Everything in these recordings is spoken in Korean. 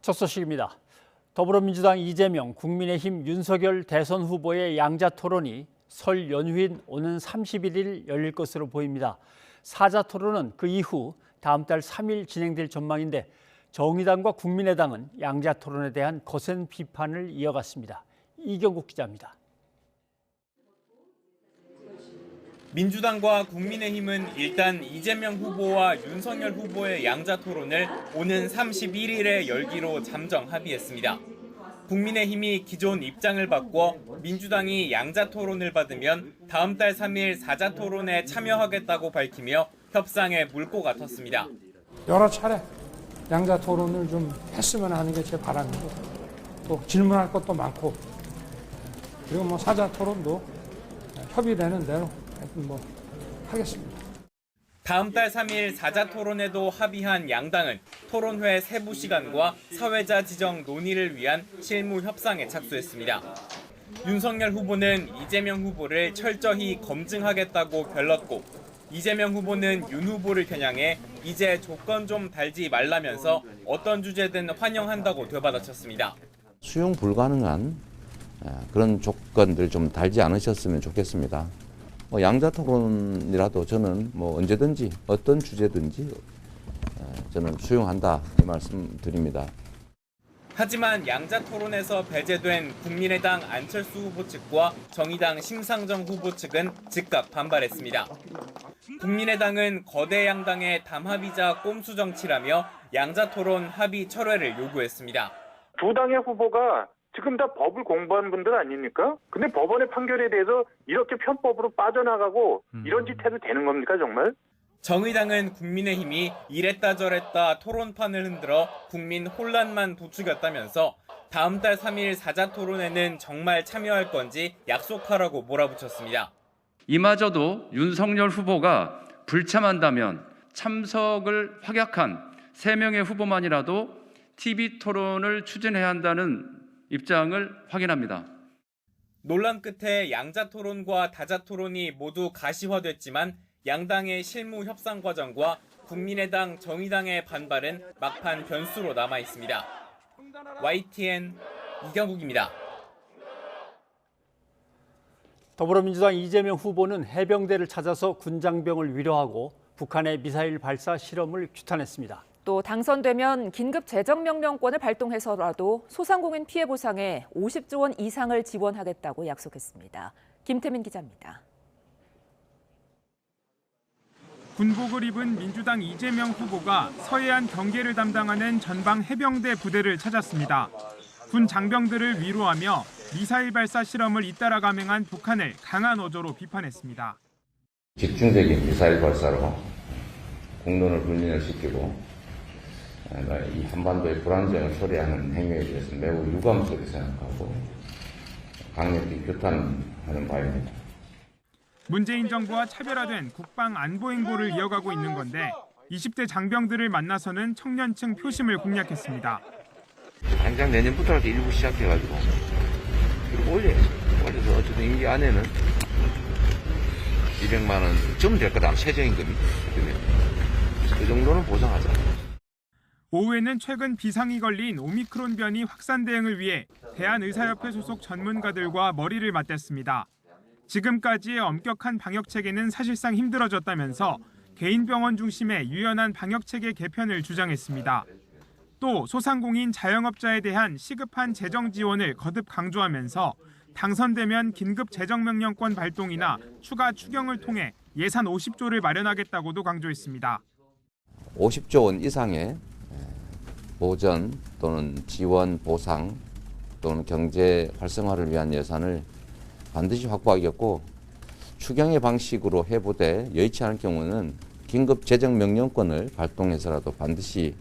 첫 소식입니다. 더불어민주당 이재명, 국민의힘 윤석열 대선 후보의 양자 토론이 설 연휴인 오는 31일 열릴 것으로 보입니다. 사자 토론은 그 이후 다음 달 3일 진행될 전망인데 정의당과 국민의당은 양자 토론에 대한 거센 비판을 이어갔습니다. 이경국 기자입니다. 민주당과 국민의힘은 일단 이재명 후보와 윤석열 후보의 양자 토론을 오는 31일에 열기로 잠정 합의했습니다. 국민의힘이 기존 입장을 바꿔 민주당이 양자 토론을 받으면 다음 달 3일 사자 토론에 참여하겠다고 밝히며 협상에 물꼬 같았습니다. 여러 차례 양자 토론을 좀 했으면 하는 게 제 바람이고 또 질문할 것도 많고 그리고 사자 토론도 협의되는 대로 하겠습니다. 다음 달 3일 사자 토론에도 합의한 양당은 토론회 세부 시간과 사회자 지정 논의를 위한 실무 협상에 착수했습니다. 윤석열 후보는 이재명 후보를 철저히 검증하겠다고 별렀고 이재명 후보는 윤 후보를 겨냥해 이제 조건 좀 달지 말라면서 어떤 주제든 환영한다고 되받아쳤습니다. 수용 불가능한 그런 조건들 좀 달지 않으셨으면 좋겠습니다. 양자 토론이라도 저는 언제든지 어떤 주제든지 저는 수용한다 이 말씀 드립니다. 하지만 양자 토론에서 배제된 국민의당 안철수 후보 측과 정의당 심상정 후보 측은 즉각 반발했습니다. 국민의당은 거대 양당의 담합이자 꼼수 정치라며 양자 토론 합의 철회를 요구했습니다. 두 당의 후보가 지금 다 법을 공부한 분들 아닙니까? 근데 법원의 판결에 대해서 이렇게 편법으로 빠져나가고 이런 짓 해도 되는 겁니까 정말? 정의당은 국민의힘이 이랬다 저랬다 토론판을 흔들어 국민 혼란만 부추겼다면서 다음 달 3일 사자 토론에는 정말 참여할 건지 약속하라고 몰아붙였습니다. 이마저도 윤석열 후보가 불참한다면 참석을 확약한 3명의 후보만이라도 TV 토론을 추진해야 한다는 입장을 확인합니다. 논란 끝에 양자 토론과 다자 토론이 모두 가시화됐지만 양당의 실무 협상 과정과 국민의당, 정의당의 반발은 막판 변수로 남아 있습니다. YTN 이경국입니다. 더불어민주당 이재명 후보는 해병대를 찾아서 군장병을 위로하고 북한의 미사일 발사 실험을 규탄했습니다. 또 당선되면 긴급 재정명령권을 발동해서라도 소상공인 피해 보상에 50조 원 이상을 지원하겠다고 약속했습니다. 김태민 기자입니다. 군복을 입은 민주당 이재명 후보가 서해안 경계를 담당하는 전방 해병대 부대를 찾았습니다. 군 장병들을 위로하며 미사일 발사 실험을 잇따라 감행한 북한을 강한 어조로 비판했습니다. 집중적인 미사일 발사로 공론을 불민을 시키고 이 한반도의 불안정을 초래하는 행위에 대해서 매우 유감스럽게 생각하고 강력히 규탄하는 바입니다. 문재인 정부와 차별화된 국방 안보 행보를 이어가고 있는 건데 20대 장병들을 만나서는 청년층 표심을 공략했습니다. 당장 내년부터라도 일부 시작해가지고 그리고 올려서 어쨌든 임기 안에는 200만 원 좀 될 거다. 최저임금이. 그 정도는 보장하자. 오후에는 최근 비상이 걸린 오미크론 변이 확산 대응을 위해 대한의사협회 소속 전문가들과 머리를 맞댔습니다. 지금까지의 엄격한 방역 체계는 사실상 힘들어졌다면서 개인 병원 중심의 유연한 방역 체계 개편을 주장했습니다. 또 소상공인 자영업자에 대한 시급한 재정 지원을 거듭 강조하면서 당선되면 긴급 재정명령권 발동이나 추가 추경을 통해 예산 50조를 마련하겠다고도 강조했습니다. 50조 원 이상의 보전 또는 지원, 보상 또는 경제 활성화를 위한 예산을 반드시 확보하겠고 추경의 방식으로 해보되 여의치 않을 경우는 긴급 재정명령권을 발동해서라도 반드시.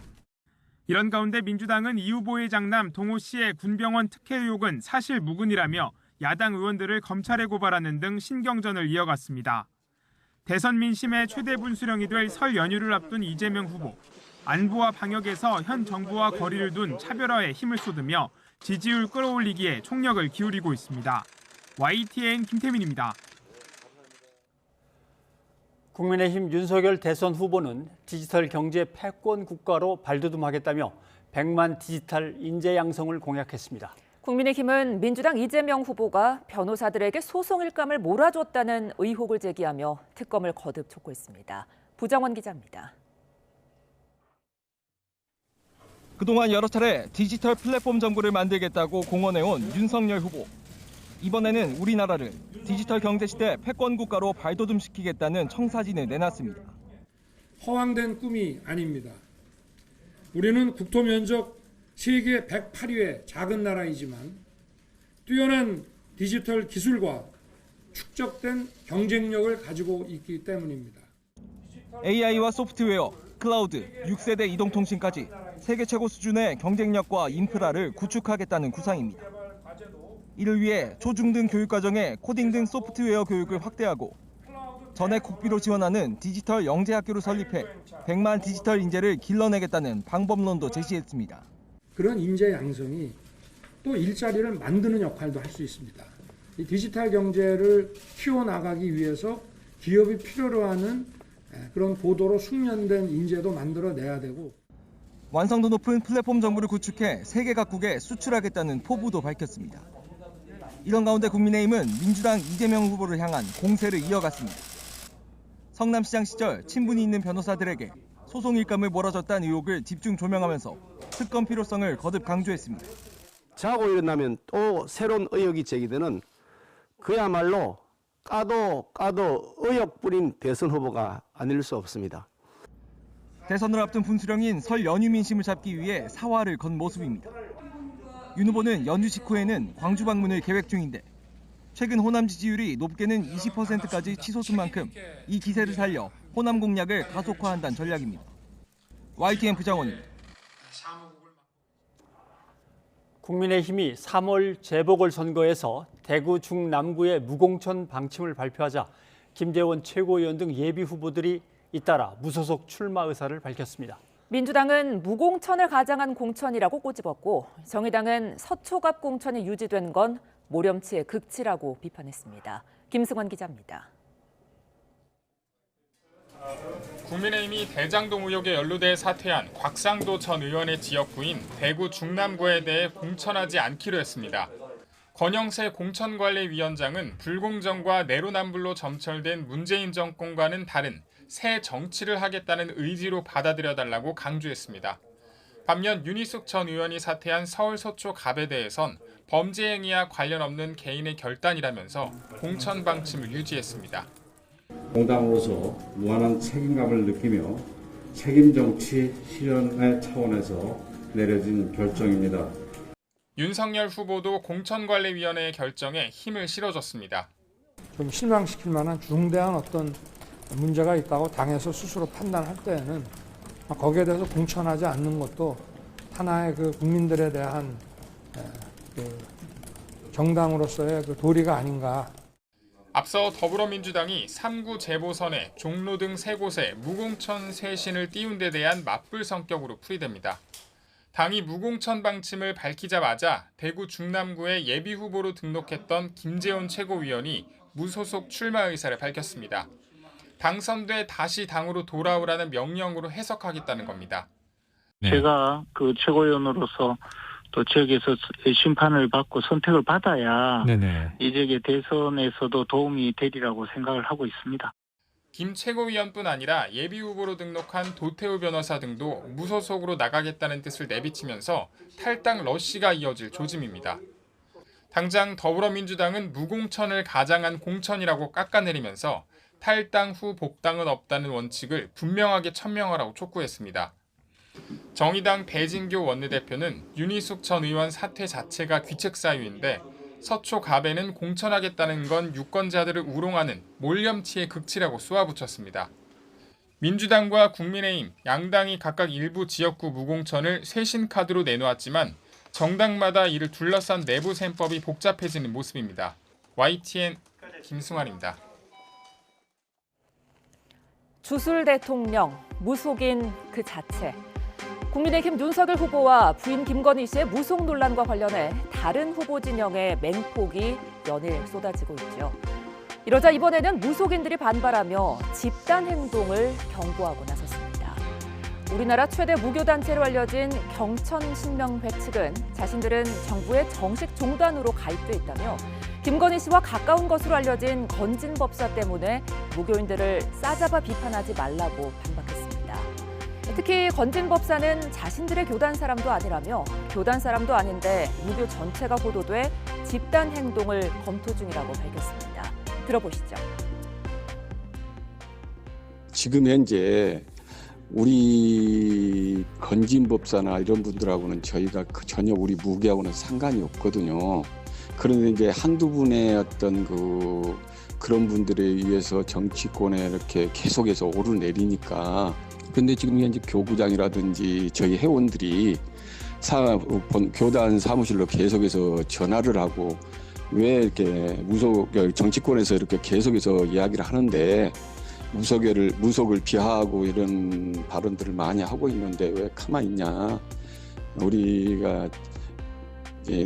이런 가운데 민주당은 이 후보의 장남 동호 씨의 군병원 특혜 의혹은 사실 무근이라며 야당 의원들을 검찰에 고발하는 등 신경전을 이어갔습니다. 대선 민심의 최대 분수령이 될 설 연휴를 앞둔 이재명 후보. 안보와 방역에서 현 정부와 거리를 둔 차별화에 힘을 쏟으며 지지율 끌어올리기에 총력을 기울이고 있습니다. YTN 김태민입니다. 국민의힘 윤석열 대선 후보는 디지털 경제 패권 국가로 발돋움하겠다며 100만 디지털 인재 양성을 공약했습니다. 국민의힘은 민주당 이재명 후보가 변호사들에게 소송 일감을 몰아줬다는 의혹을 제기하며 특검을 거듭 촉구했습니다. 부정원 기자입니다. 그동안 여러 차례 디지털 플랫폼 정부를 만들겠다고 공언해온 윤석열 후보. 이번에는 우리나라를 디지털 경제 시대 패권 국가로 발돋움시키겠다는 청사진을 내놨습니다. 허황된 꿈이 아닙니다. 우리는 국토 면적 세계 108위의 작은 나라이지만 뛰어난 디지털 기술과 축적된 경쟁력을 가지고 있기 때문입니다. AI와 소프트웨어, 클라우드, 6세대 이동통신까지 세계 최고 수준의 경쟁력과 인프라를 구축하겠다는 구상입니다. 이를 위해 초중등 교육과정에 코딩 등 소프트웨어 교육을 확대하고 전액 국비로 지원하는 디지털 영재학교를 설립해 100만 디지털 인재를 길러내겠다는 방법론도 제시했습니다. 그런 인재 양성이 또 일자리를 만드는 역할도 할 수 있습니다. 이 디지털 경제를 키워나가기 위해서 기업이 필요로 하는 그런 고도로 숙련된 인재도 만들어내야 되고 완성도 높은 플랫폼 정부를 구축해 세계 각국에 수출하겠다는 포부도 밝혔습니다. 이런 가운데 국민의힘은 민주당 이재명 후보를 향한 공세를 이어갔습니다. 성남시장 시절 친분이 있는 변호사들에게 소송 일감을 몰아줬다는 의혹을 집중 조명하면서 특검 필요성을 거듭 강조했습니다. 자고 일어나면 또 새로운 의혹이 제기되는 그야말로 까도 의혹 뿌린 대선 후보가 아닐 수 없습니다. 대선을 앞둔 분수령인 설 연휴 민심을 잡기 위해 사활을 건 모습입니다. 윤 후보는 연휴 직후에는 광주 방문을 계획 중인데 최근 호남 지지율이 높게는 20%까지 치솟은 만큼 이 기세를 살려 호남 공략을 가속화한다는 전략입니다. YTN 부장원입니다. 국민의힘이 3월 재보궐선거에서 대구 중남구의 무공천 방침을 발표하자 김재원 최고위원 등 예비 후보들이 잇따라 무소속 출마 의사를 밝혔습니다. 민주당은 무공천을 가장한 공천이라고 꼬집었고 정의당은 서초갑 공천이 유지된 건 모렴치의 극치라고 비판했습니다. 김승환 기자입니다. 국민의힘이 대장동 의혹에 연루돼 사퇴한 곽상도 전 의원의 지역구인 대구 중남구에 대해 공천하지 않기로 했습니다. 권영세 공천관리위원장은 불공정과 내로남불로 점철된 문재인 정권과는 다른 새 정치를 하겠다는 의지로 받아들여달라고 강조했습니다. 반면 윤희숙 전 의원이 사퇴한 서울 서초 갑에 대해선 범죄 행위와 관련 없는 개인의 결단이라면서 공천 방침을 유지했습니다. 공당으로서 무한한 책임감을 느끼며 책임 정치 실현의 차원에서 내려진 결정입니다. 윤석열 후보도 공천관리위원회의 결정에 힘을 실어줬습니다. 좀 실망시킬 만한 중대한 어떤 문제가 있다고 당에서 스스로 판단할 때에는 거기에 대해서 공천하지 않는 것도 하나의 그 국민들에 대한 그 정당으로서의 그 도리가 아닌가. 앞서 더불어민주당이 3구 재보선에 종로 등 3곳에 무공천 쇄신을 띄운 데 대한 맞불 성격으로 풀이됩니다. 당이 무공천 방침을 밝히자마자 대구 중남구에 예비후보로 등록했던 김재원 최고위원이 무소속 출마 의사를 밝혔습니다. 당선돼 다시 당으로 돌아오라는 명령으로 해석하겠다는 겁니다. 제가 그 최고위원으로서 또 지역에서 심판을 받고 선택을 받아야 이 지역의 대선에서도 도움이 되리라고 생각을 하고 있습니다. 김 최고위원뿐 아니라 예비후보로 등록한 도태우 변호사 등도 무소속으로 나가겠다는 뜻을 내비치면서 탈당 러시가 이어질 조짐입니다. 당장 더불어민주당은 무공천을 가장한 공천이라고 깎아내리면서 탈당 후 복당은 없다는 원칙을 분명하게 천명하라고 촉구했습니다. 정의당 배진교 원내대표는 윤희숙 전 의원 사퇴 자체가 귀책 사유인데 서초 갑에는 공천하겠다는 건 유권자들을 우롱하는 몰염치의 극치라고 쏘아붙였습니다. 민주당과 국민의힘, 양당이 각각 일부 지역구 무공천을 쇄신 카드로 내놓았지만 정당마다 이를 둘러싼 내부 셈법이 복잡해지는 모습입니다. YTN 김승환입니다. 주술 대통령, 무속인 그 자체. 국민의힘 윤석열 후보와 부인 김건희 씨의 무속 논란과 관련해 다른 후보 진영의 맹폭이 연일 쏟아지고 있죠. 이러자 이번에는 무속인들이 반발하며 집단 행동을 경고하고 나섰습니다. 우리나라 최대 무교단체로 알려진 경천신명회 측은 자신들은 정부의 정식 종단으로 가입돼 있다며 김건희 씨와 가까운 것으로 알려진 건진법사 때문에 무교인들을 싸잡아 비판하지 말라고 반박했습니다. 특히 건진법사는 자신들의 교단 사람도 아니라며 교단 사람도 아닌데 무교 전체가 보도돼 집단 행동을 검토 중이라고 밝혔습니다. 들어보시죠. 지금 현재 우리 건진법사나 이런 분들하고는 저희가 전혀 우리 무교하고는 상관이 없거든요. 그런데 이제 한두 분의 어떤 그런 분들에 의해서 정치권에 이렇게 계속해서 오르내리니까. 근데 지금 현재 교구장이라든지 저희 회원들이 교단 사무실로 계속해서 전화를 하고 왜 이렇게 정치권에서 이렇게 계속해서 이야기를 하는데 무속을 비하하고 이런 발언들을 많이 하고 있는데 왜 가만히 있냐. 우리가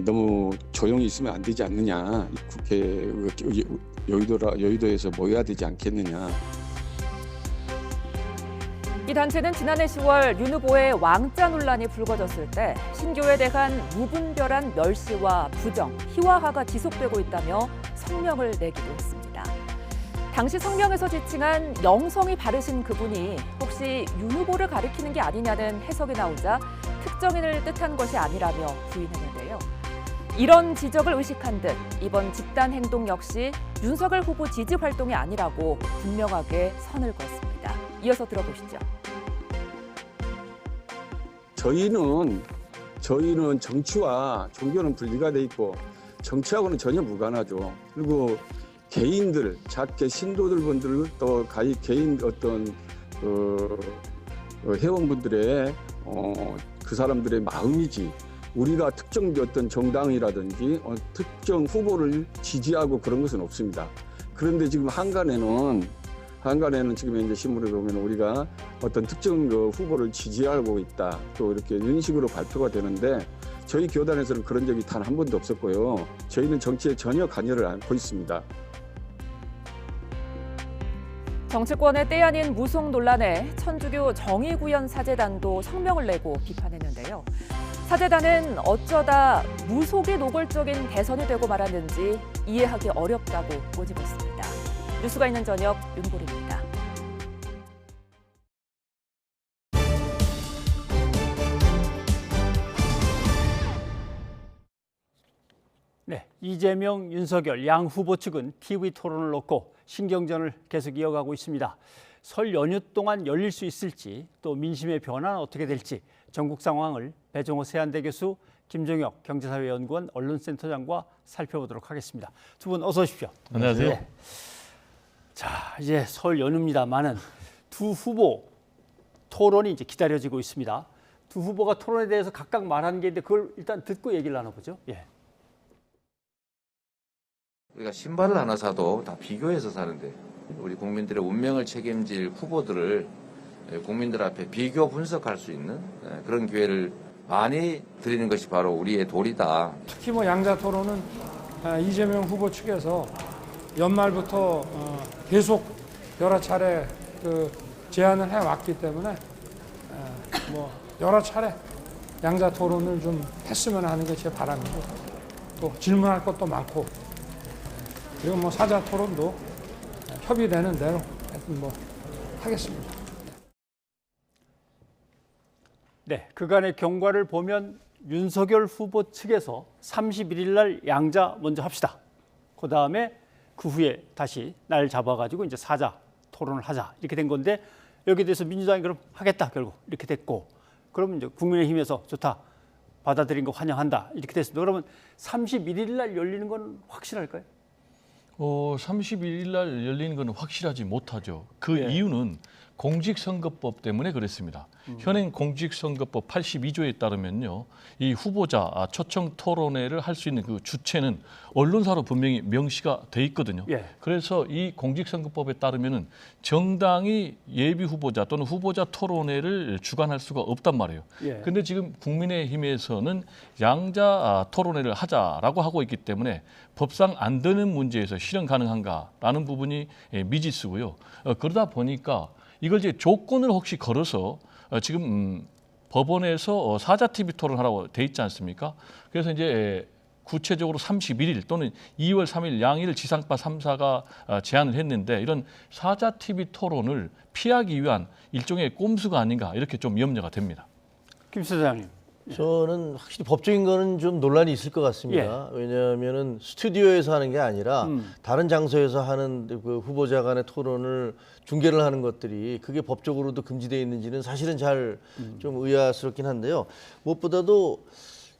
너무 조용히 있으면 안 되지 않느냐. 국회 여의도에서 모여야 되지 않겠느냐. 이 단체는 지난해 10월 윤 후보의 왕자 논란이 불거졌을 때 신교에 대한 무분별한 멸시와 부정, 희화화가 지속되고 있다며 성명을 내기도 했습니다. 당시 성명에서 지칭한 영성이 바르신 그분이 혹시 윤 후보를 가리키는 게 아니냐는 해석이 나오자 특정인을 뜻한 것이 아니라며 부인했는데요. 이런 지적을 의식한 듯 이번 집단 행동 역시 윤석열 후보 지지 활동이 아니라고 분명하게 선을 그었습니다. 이어서 들어보시죠. 저희는 정치와 종교는 분리가 돼 있고 정치하고는 전혀 무관하죠. 그리고 개인들, 작게 신도들 분들 또 개인 어떤 회원분들의 그 사람들의 마음이지. 우리가 특정 어떤 정당이라든지 특정 후보를 지지하고 그런 것은 없습니다. 그런데 지금 한간에는 지금 현재 신문에 보면 우리가 어떤 특정 후보를 지지하고 있다. 또 이렇게 이런 식으로 발표가 되는데 저희 교단에서는 그런 적이 단 한 번도 없었고요. 저희는 정치에 전혀 관여를 않고 있습니다. 정치권의 때 아닌 무속 논란에 천주교 정의구현 사제단도 성명을 내고 비판했는데요. 사제단은 어쩌다 무속이 노골적인 대선이 되고 말았는지 이해하기 어렵다고 꼬집었습니다. 뉴스가 있는 저녁 윤보리입니다. 네, 이재명, 윤석열 양 후보 측은 TV 토론을 놓고 신경전을 계속 이어가고 있습니다. 설 연휴 동안 열릴 수 있을지 또 민심의 변화는 어떻게 될지 전국 상황을 배종호 세한대 교수, 김종혁 경제사회연구원 언론센터장과 살펴보도록 하겠습니다. 두 분 어서 오십시오. 안녕하세요. 네. 자, 이제 설 연휴입니다만은 두 후보 토론이 이제 기다려지고 있습니다. 두 후보가 토론에 대해서 각각 말하는 게 있는데 그걸 일단 듣고 얘기를 나눠보죠. 예. 우리가 신발을 하나 사도 다 비교해서 사는데 우리 국민들의 운명을 책임질 후보들을 국민들 앞에 비교 분석할 수 있는 그런 기회를 많이 드리는 것이 바로 우리의 도리다. 특히 양자 토론은 이재명 후보 측에서 연말부터 계속 여러 차례 제안을 해왔기 때문에 여러 차례 양자 토론을 좀 했으면 하는 게 제 바람이고 또 질문할 것도 많고 그리고 사자 토론도 협의되는 대로 하여튼 하겠습니다. 네, 그간의 경과를 보면 윤석열 후보 측에서 31일 날 양자 먼저 합시다. 그다음에 그 후에 다시 날 잡아가지고 이제 사자 토론을 하자 이렇게 된 건데 여기에 대해서 민주당이 그럼 하겠다 결국 이렇게 됐고 그러면 이제 국민의힘에서 좋다 받아들인 거 환영한다 이렇게 됐습니다. 그러면 31일 날 열리는 건 확실할까요? 31일 날 열리는 건 확실하지 못하죠. 그 이유는 공직선거법 때문에 그랬습니다. 현행 공직선거법 82조에 따르면요, 이 후보자 초청 토론회를 할 수 있는 그 주체는 언론사로 분명히 명시가 돼 있거든요. 그래서 이 공직선거법에 따르면은 정당이 예비 후보자 또는 후보자 토론회를 주관할 수가 없단 말이에요. 근데 지금 국민의힘에서는 양자 토론회를 하자라고 하고 있기 때문에 법상 안 되는 문제에서 실현 가능한가라는 부분이 미지수고요. 그러다 보니까 이걸 이제 조건을 혹시 걸어서 지금 법원에서 사자 TV 토론하라고 돼 있지 않습니까? 그래서 이제 구체적으로 31일 또는 2월 3일 양일 지상파 3사가 제안을 했는데 이런 사자 TV 토론을 피하기 위한 일종의 꼼수가 아닌가 이렇게 좀 염려가 됩니다. 김 소장님. 저는 확실히 법적인 거는 좀 논란이 있을 것 같습니다. 왜냐하면은 스튜디오에서 하는 게 아니라 다른 장소에서 하는 그 후보자 간의 토론을 중계를 하는 것들이 그게 법적으로도 금지되어 있는지는 사실은 잘 좀 의아스럽긴 한데요. 무엇보다도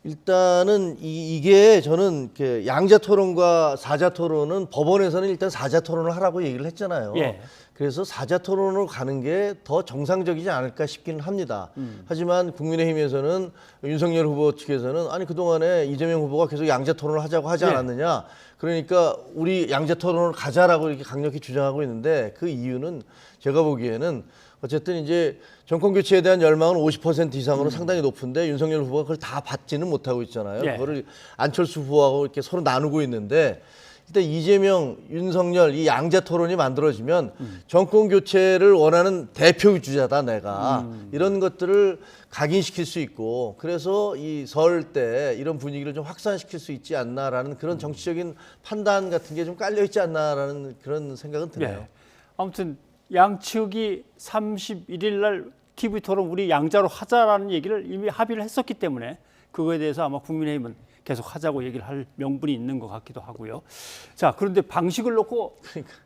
일단은 이게 저는 양자 토론과 사자 토론은 법원에서는 일단 사자 토론을 하라고 얘기를 했잖아요. 예. 그래서 사자 토론으로 가는 게 더 정상적이지 않을까 싶기는 합니다. 하지만 국민의힘에서는 윤석열 후보 측에서는 아니 그동안에 이재명 후보가 계속 양자 토론을 하자고 하지 않았느냐. 그러니까 우리 양자 토론을 가자라고 이렇게 강력히 주장하고 있는데 그 이유는 제가 보기에는 어쨌든 이제 정권 교체에 대한 열망은 50% 이상으로 상당히 높은데 윤석열 후보가 그걸 다 받지는 못하고 있잖아요. 예. 그거를 안철수 후보하고 이렇게 서로 나누고 있는데 일단 이재명, 윤석열 이 양자 토론이 만들어지면 정권 교체를 원하는 대표 주자다 내가 이런 것들을 각인시킬 수 있고 그래서 이 설 때 이런 분위기를 좀 확산시킬 수 있지 않나라는 그런 정치적인 판단 같은 게 좀 깔려 있지 않나라는 그런 생각은 드네요. 예. 아무튼 양측이 31일 날 TV 토론 우리 양자로 하자라는 얘기를 이미 합의를 했었기 때문에 그거에 대해서 아마 국민의힘은 계속 하자고 얘기를 할 명분이 있는 것 같기도 하고요. 자, 그런데 방식을 놓고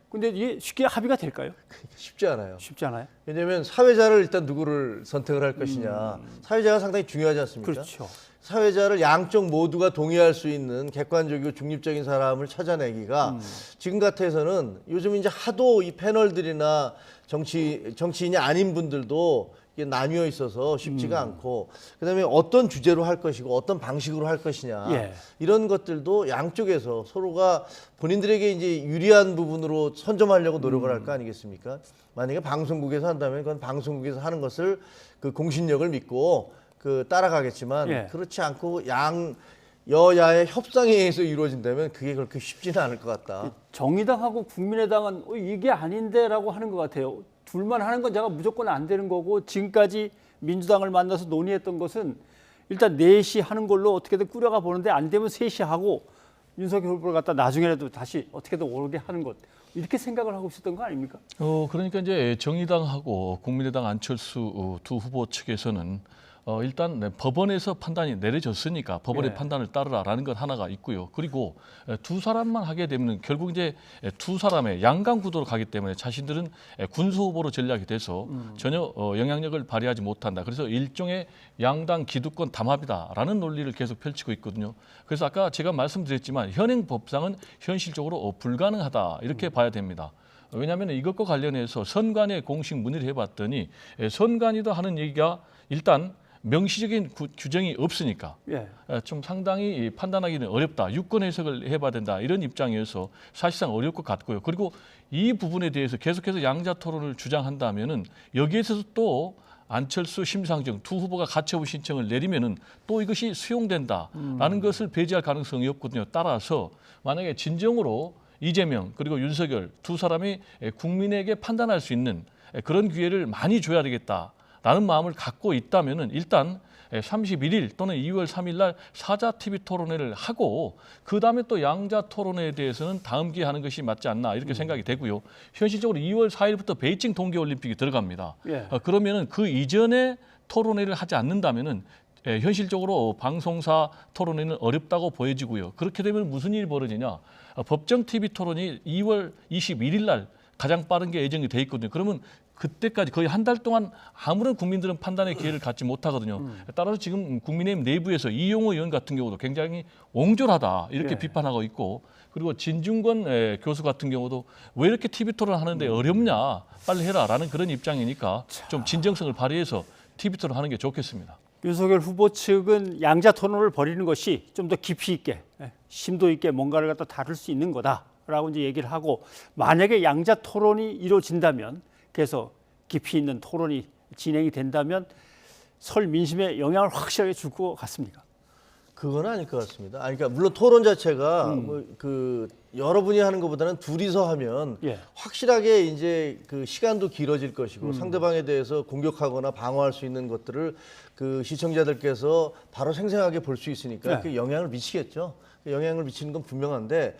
근데 이게 쉽게 합의가 될까요? 쉽지 않아요. 쉽지 않아요? 왜냐하면 사회자를 일단 누구를 선택을 할 것이냐. 사회자가 상당히 중요하지 않습니까? 그렇죠. 사회자를 양쪽 모두가 동의할 수 있는 객관적이고 중립적인 사람을 찾아내기가 지금 같아서는 요즘 이제 하도 이 패널들이나 정치인이 아닌 분들도 이게 나뉘어 있어서 쉽지가 않고 그다음에 어떤 주제로 할 것이고 어떤 방식으로 할 것이냐 예. 이런 것들도 양쪽에서 서로가 본인들에게 이제 유리한 부분으로 선점하려고 노력을 할 거 아니겠습니까? 만약에 방송국에서 한다면 그건 방송국에서 하는 것을 그 공신력을 믿고 따라가겠지만 예. 그렇지 않고 여야의 협상에 의해서 이루어진다면 그게 그렇게 쉽지는 않을 것 같다. 정의당하고 국민의당은 이게 아닌데라고 하는 것 같아요. 둘만 하는 건 제가 무조건 안 되는 거고 지금까지 민주당을 만나서 논의했던 것은 일단 넷이 하는 걸로 어떻게든 꾸려가 보는데 안 되면 셋이 하고 윤석열 후보를 갖다 나중에라도 다시 어떻게든 오르게 하는 것 이렇게 생각을 하고 있었던 거 아닙니까? 그러니까 이제 정의당하고 국민의당 안철수 두 후보 측에서는 일단 법원에서 판단이 내려졌으니까 법원의 예. 판단을 따르라라는 것 하나가 있고요. 그리고 두 사람만 하게 되면 결국 이제 두 사람의 양강 구도로 가기 때문에 자신들은 군수 후보로 전략이 돼서 전혀 영향력을 발휘하지 못한다. 그래서 일종의 양당 기득권 담합이다라는 논리를 계속 펼치고 있거든요. 그래서 아까 제가 말씀드렸지만 현행 법상은 현실적으로 불가능하다 이렇게 봐야 됩니다. 왜냐하면 이것과 관련해서 선관위에 공식 문의를 해봤더니 선관위도 하는 얘기가 일단 명시적인 규정이 없으니까 예. 좀 상당히 판단하기는 어렵다. 유권 해석을 해봐야 된다. 이런 입장이어서 사실상 어려울 것 같고요. 그리고 이 부분에 대해서 계속해서 양자 토론을 주장한다면은 여기에서 또 안철수, 심상정 두 후보가 가처분 신청을 내리면은 또 이것이 수용된다라는 것을 배제할 가능성이 없거든요. 따라서 만약에 진정으로 이재명 그리고 윤석열 두 사람이 국민에게 판단할 수 있는 그런 기회를 많이 줘야 되겠다라는 마음을 갖고 있다면은 일단 31일 또는 2월 3일 날 사자 TV 토론회를 하고 그다음에 또 양자 토론회에 대해서는 다음 기회에 하는 것이 맞지 않나 이렇게 생각이 되고요. 현실적으로 2월 4일부터 베이징 동계올림픽이 들어갑니다. 예. 그러면은 그 이전에 토론회를 하지 않는다면은 현실적으로 방송사 토론회는 어렵다고 보여지고요. 그렇게 되면 무슨 일이 벌어지냐? 법정 TV 토론이 2월 21일 날 가장 빠른 게 예정이 돼 있거든요. 그러면 그때까지 거의 한 달 동안 아무런 국민들은 판단의 기회를 갖지 못하거든요. 따라서 지금 국민의힘 내부에서 이용호 의원 같은 경우도 굉장히 옹졸하다 이렇게 비판하고 있고 그리고 진중권 교수 같은 경우도 왜 이렇게 TV 토론 하는데 어렵냐 빨리 해라라는 그런 입장이니까 좀 진정성을 발휘해서 TV 토론 하는 게 좋겠습니다. 윤석열 후보 측은 양자 토론을 벌이는 것이 좀 더 깊이 있게 심도 있게 뭔가를 갖다 다룰 수 있는 거다라고 이제 얘기를 하고 만약에 양자 토론이 이루어진다면 그래서 깊이 있는 토론이 진행이 된다면 설 민심에 영향을 확실하게 줄 것 같습니까? 그건 아닐 것 같습니다. 그러니까 물론 토론 자체가 뭐 그 여러분이 하는 것보다는 둘이서 하면 확실하게 이제 그 시간도 길어질 것이고 상대방에 대해서 공격하거나 방어할 수 있는 것들을 그 시청자들께서 바로 생생하게 볼 수 있으니까 그 영향을 미치겠죠. 영향을 미치는 건 분명한데.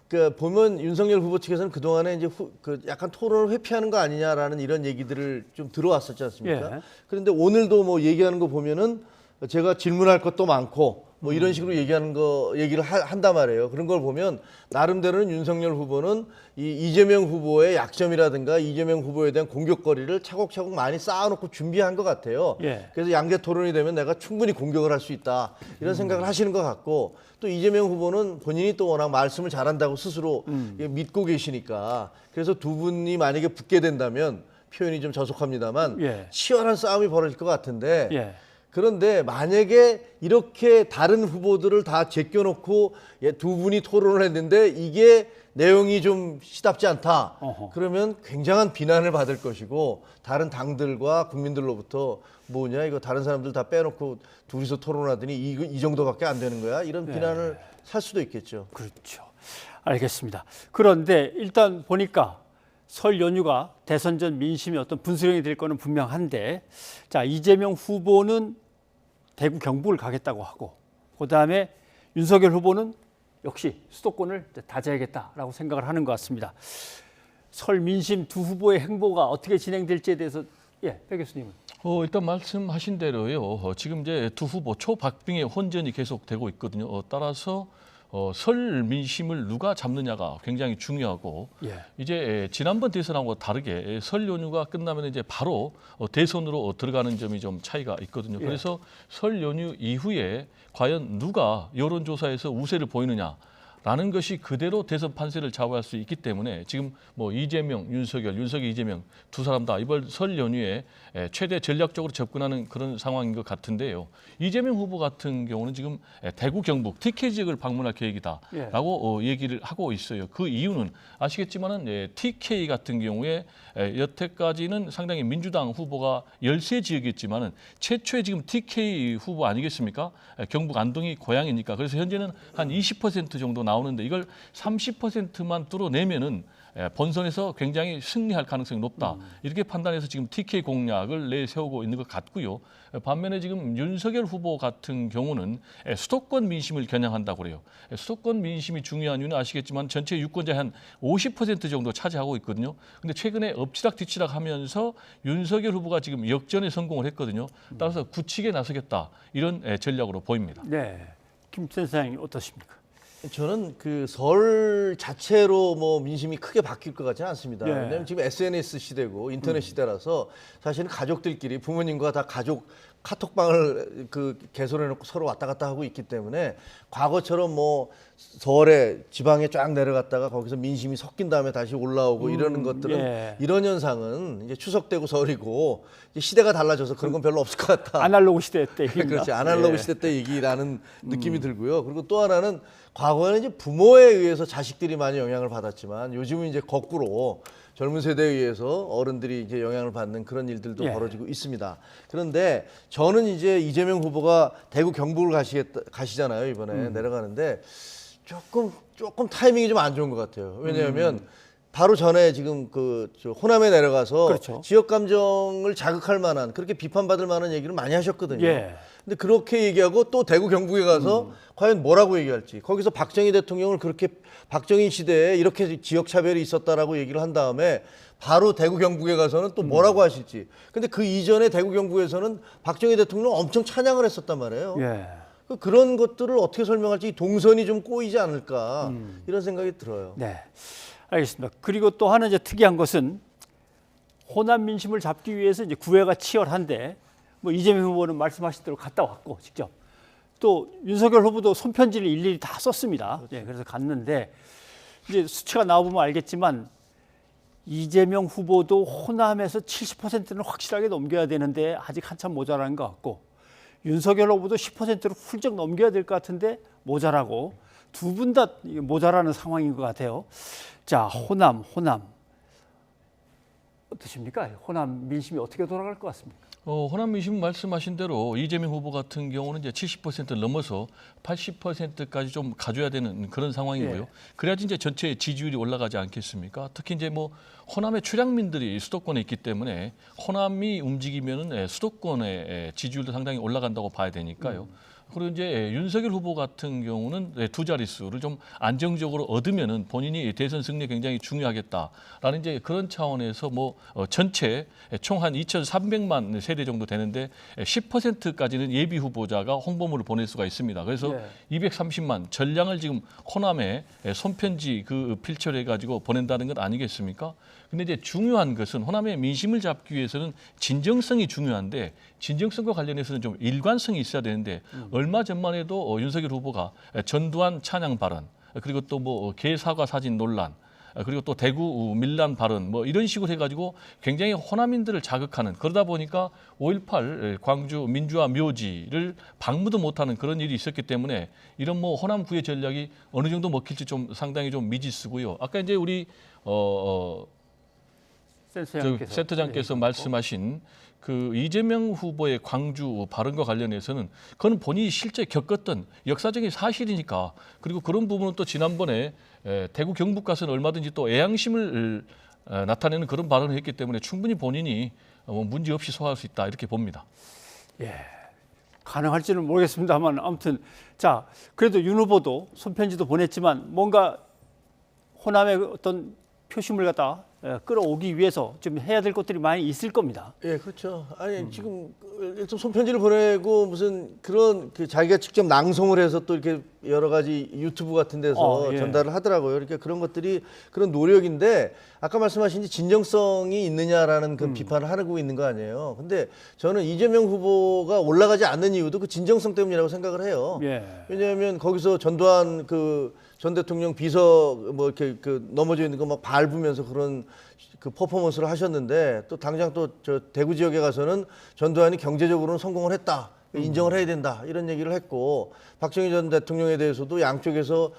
그 보면 윤석열 후보 측에서는 그동안에 이제 그 약간 토론을 회피하는 거 아니냐라는 이런 얘기들을 좀 들어왔었지 않습니까? 그런데 오늘도 뭐 얘기하는 거 보면은 제가 질문할 것도 많고 뭐 이런 식으로 얘기를 한단 말이에요. 그런 걸 보면 나름대로는 윤석열 후보는 이 이재명 후보의 약점이라든가 이재명 후보에 대한 공격거리를 차곡차곡 많이 쌓아놓고 준비한 것 같아요. 그래서 양대 토론이 되면 내가 충분히 공격을 할 수 있다 이런 생각을 하시는 것 같고 또 이재명 후보는 본인이 또 워낙 말씀을 잘한다고 스스로 믿고 계시니까 그래서 두 분이 만약에 붙게 된다면 표현이 좀 저속합니다만 치열한 싸움이 벌어질 것 같은데 그런데 만약에 이렇게 다른 후보들을 다 제껴놓고 두 분이 토론을 했는데 이게 내용이 좀 시답지 않다. 그러면 굉장한 비난을 받을 것이고 다른 당들과 국민들로부터 뭐냐 이거 다른 사람들 다 빼놓고 둘이서 토론하더니 이 정도밖에 안 되는 거야. 이런 비난을 살 수도 있겠죠. 그렇죠. 알겠습니다. 그런데 일단 보니까 설 연휴가 대선 전 민심의 어떤 분수령이 될 거는 분명한데 자 이재명 후보는 대구 경북을 가겠다고 하고 그다음에 윤석열 후보는 역시 수도권을 다져야겠다라고 생각을 하는 것 같습니다. 설 민심 두 후보의 행보가 어떻게 진행될지에 대해서 백 교수님은 일단 말씀하신 대로요. 지금 이제 두 후보 초박빙의 혼전이 계속되고 있거든요. 따라서 설 민심을 누가 잡느냐가 굉장히 중요하고 이제 지난번 대선하고 다르게 설 연휴가 끝나면 이제 바로 대선으로 들어가는 점이 좀 차이가 있거든요. 그래서 설 연휴 이후에 과연 누가 여론조사에서 우세를 보이느냐라는 것이 그대로 대선 판세를 좌우할 수 있기 때문에 지금 뭐 이재명, 윤석열, 이재명 두 사람 다 이번 설 연휴에 최대 전략적으로 접근하는 그런 상황인 것 같은데요. 이재명 후보 같은 경우는 지금 대구, 경북 TK 지역을 방문할 계획이다라고 얘기를 하고 있어요. 그 이유는 아시겠지만은 TK 같은 경우에 여태까지는 상당히 민주당 후보가 13지역이었지만은 최초의 지금 TK 후보 아니겠습니까? 경북 안동이 고향이니까 그래서 현재는 한 20% 정도 나오는데 이걸 30%만 뚫어내면은 본선에서 굉장히 승리할 가능성이 높다. 이렇게 판단해서 지금 TK 공약을 내세우고 있는 것 같고요. 반면에 지금 윤석열 후보 같은 경우는 수도권 민심을 겨냥한다고 그래요. 수도권 민심이 중요한 이유는 아시겠지만 전체 유권자의 한 50% 정도 차지하고 있거든요. 근데 최근에 엎치락뒤치락 하면서 윤석열 후보가 지금 역전에 성공을 했거든요. 따라서 굳히게 나서겠다. 이런 전략으로 보입니다. 네, 김 센터장님 어떠십니까? 저는 그 설 자체로 뭐 민심이 크게 바뀔 것 같지는 않습니다. 왜냐하면 지금 SNS 시대고 인터넷 시대라서 사실은 가족들끼리 부모님과 다 가족 카톡방을 그 개설해놓고 서로 왔다 갔다 하고 있기 때문에 과거처럼 뭐 서울에 지방에 쫙 내려갔다가 거기서 민심이 섞인 다음에 다시 올라오고 이러는 것들은 이런 현상은 이제 추석 되고 설이고 이제 시대가 달라져서 그런 건 별로 없을 것 같다. 아날로그 시대 때 얘기입니다. 그렇지. 아날로그 시대 때 얘기라는 느낌이 들고요. 그리고 또 하나는 과거에는 이제 부모에 의해서 자식들이 많이 영향을 받았지만 요즘은 이제 거꾸로 젊은 세대에 의해서 어른들이 이제 영향을 받는 그런 일들도 벌어지고 있습니다. 그런데 저는 이제 이재명 후보가 대구 경북을 가시잖아요. 이번에 내려가는데 조금 타이밍이 좀 안 좋은 것 같아요. 왜냐하면 바로 전에 지금 그 호남에 내려가서 지역 감정을 자극할 만한 그렇게 비판받을 만한 얘기를 많이 하셨거든요. 근데 그렇게 얘기하고 또 대구 경북에 가서 과연 뭐라고 얘기할지 거기서 박정희 대통령을 그렇게 박정희 시대에 이렇게 지역 차별이 있었다라고 얘기를 한 다음에 바로 대구 경북에 가서는 또 뭐라고 하실지. 근데 그 이전에 대구 경북에서는 박정희 대통령 엄청 찬양을 했었단 말이에요. 그런 것들을 어떻게 설명할지 동선이 좀 꼬이지 않을까 이런 생각이 들어요. 네, 알겠습니다. 그리고 또 하나 이제 특이한 것은 호남 민심을 잡기 위해서 이제 구애가 치열한데 뭐 이재명 후보는 말씀하신 대로 갔다 왔고 직접 또 윤석열 후보도 손편지를 일일이 다 썼습니다. 그래서 갔는데 이제 수치가 나와보면 알겠지만 이재명 후보도 호남에서 70%는 확실하게 넘겨야 되는데 아직 한참 모자라는 것 같고 윤석열 후보도 10%를 훌쩍 넘겨야 될 것 같은데 모자라고 두 분 다 모자라는 상황인 것 같아요. 자, 호남 어떠십니까? 호남 민심이 어떻게 돌아갈 것 같습니까? 호남 민심 말씀하신 대로 이재명 후보 같은 경우는 이제 70%를 넘어서 80%까지 좀 가져야 되는 그런 상황이고요. 예. 그래야지 이제 전체 지지율이 올라가지 않겠습니까? 특히 이제 뭐 호남의 출향민들이 수도권에 있기 때문에 호남이 움직이면은 수도권의 지지율도 상당히 올라간다고 봐야 되니까요. 그리고 이제 윤석열 후보 같은 경우는 두 자릿수를 좀 안정적으로 얻으면은 본인이 대선 승리에 굉장히 중요하겠다라는 이제 그런 차원에서 뭐 전체 총 한 2,300만 세대 정도 되는데 10%까지는 예비 후보자가 홍보물을 보낼 수가 있습니다. 그래서 230만 전량을 지금 호남에 손편지 그 필처를 해가지고 보낸다는 것 아니겠습니까? 근데 이제 중요한 것은 호남의 민심을 잡기 위해서는 진정성이 중요한데 진정성과 관련해서는 좀 일관성이 있어야 되는데 얼마 전만 해도 윤석열 후보가 전두환 찬양 발언 그리고 또 뭐 개사과 사진 논란 그리고 또 대구 밀란 발언 뭐 이런 식으로 해가지고 굉장히 호남인들을 자극하는 그러다 보니까 5.18 광주 민주화 묘지를 방문도 못하는 그런 일이 있었기 때문에 이런 뭐 호남 구애 전략이 어느 정도 먹힐지 좀 상당히 좀 미지수고요. 아까 이제 우리 센터장께서 말씀하신 그 이재명 후보의 광주 발언과 관련해서는 그건 본인이 실제 겪었던 역사적인 사실이니까 그리고 그런 부분은 또 지난번에 대구 경북 가서는 얼마든지 또 애양심을 나타내는 그런 발언을 했기 때문에 충분히 본인이 문제 없이 소화할 수 있다 이렇게 봅니다. 예, 가능할지는 모르겠습니다만 아무튼 자 그래도 윤 후보도 손편지도 보냈지만 뭔가 호남의 어떤 표심을 갖다 끌어오기 위해서 좀 해야 될 것들이 많이 있을 겁니다. 예, 그렇죠. 아니 지금 일단 손편지를 보내고 무슨 그런 그 자기가 직접 낭송을 해서 또 이렇게 여러 가지 유튜브 같은 데서 예. 전달을 하더라고요. 그러니까 그런 것들이 그런 노력인데 아까 말씀하신 진정성이 있느냐라는 그 비판을 하고 있는 거 아니에요. 근데 저는 이재명 후보가 올라가지 않는 이유도 그 진정성 때문이라고 생각을 해요. 예. 왜냐하면 거기서 전두환 그 전 대통령 비서 뭐 이렇게 그 넘어져 있는 거 막 밟으면서 그런 그 퍼포먼스를 하셨는데 또 당장 또 저 대구 지역에 가서는 전두환이 경제적으로는 성공을 했다. 인정을 해야 된다 이런 얘기를 했고 박정희 전 대통령에 대해서도 양쪽에서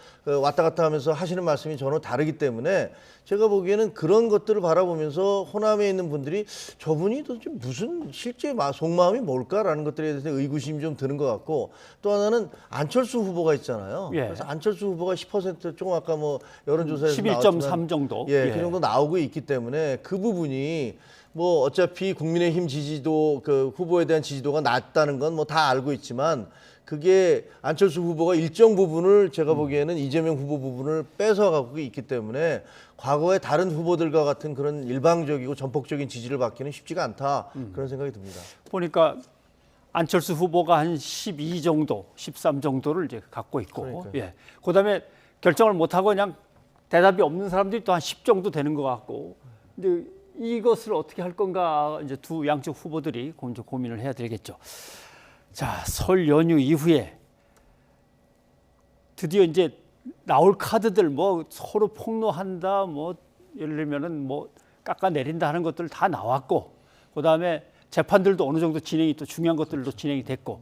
왔다 갔다 하면서 하시는 말씀이 전혀 다르기 때문에 제가 보기에는 그런 것들을 바라보면서 호남에 있는 분들이 저분이 도대체 무슨 실제 속마음이 뭘까라는 것들에 대해서 의구심이 좀 드는 것 같고 또 하나는 안철수 후보가 있잖아요. 예. 그래서 안철수 후보가 10% 조금 아까 뭐 여론조사에서 11.3 정도. 예, 그 정도 나오고 있기 때문에 그 부분이 뭐 어차피 국민의힘 지지도 그 후보에 대한 지지도가 낮다는 건 뭐 다 알고 있지만 그게 안철수 후보가 일정 부분을 제가 보기에는 이재명 후보 부분을 뺏어가고 있기 때문에 과거의 다른 후보들과 같은 그런 일방적이고 전폭적인 지지를 받기는 쉽지가 않다 그런 생각이 듭니다. 보니까 안철수 후보가 한 12 정도, 13 정도를 이제 갖고 있고, 그러니까요. 예. 그다음에 결정을 못 하고 그냥 대답이 없는 사람들이 또 한 10 정도 되는 것 같고, 근데 이것을 어떻게 할 건가 이제 두 양쪽 후보들이 고민을 해야 되겠죠. 자, 설 연휴 이후에 드디어 이제 나올 카드들 뭐 서로 폭로한다, 뭐 예를 들면은 뭐 깎아내린다 하는 것들 다 나왔고, 그다음에 재판들도 어느 정도 진행이 또 중요한 것들도 진행이 됐고,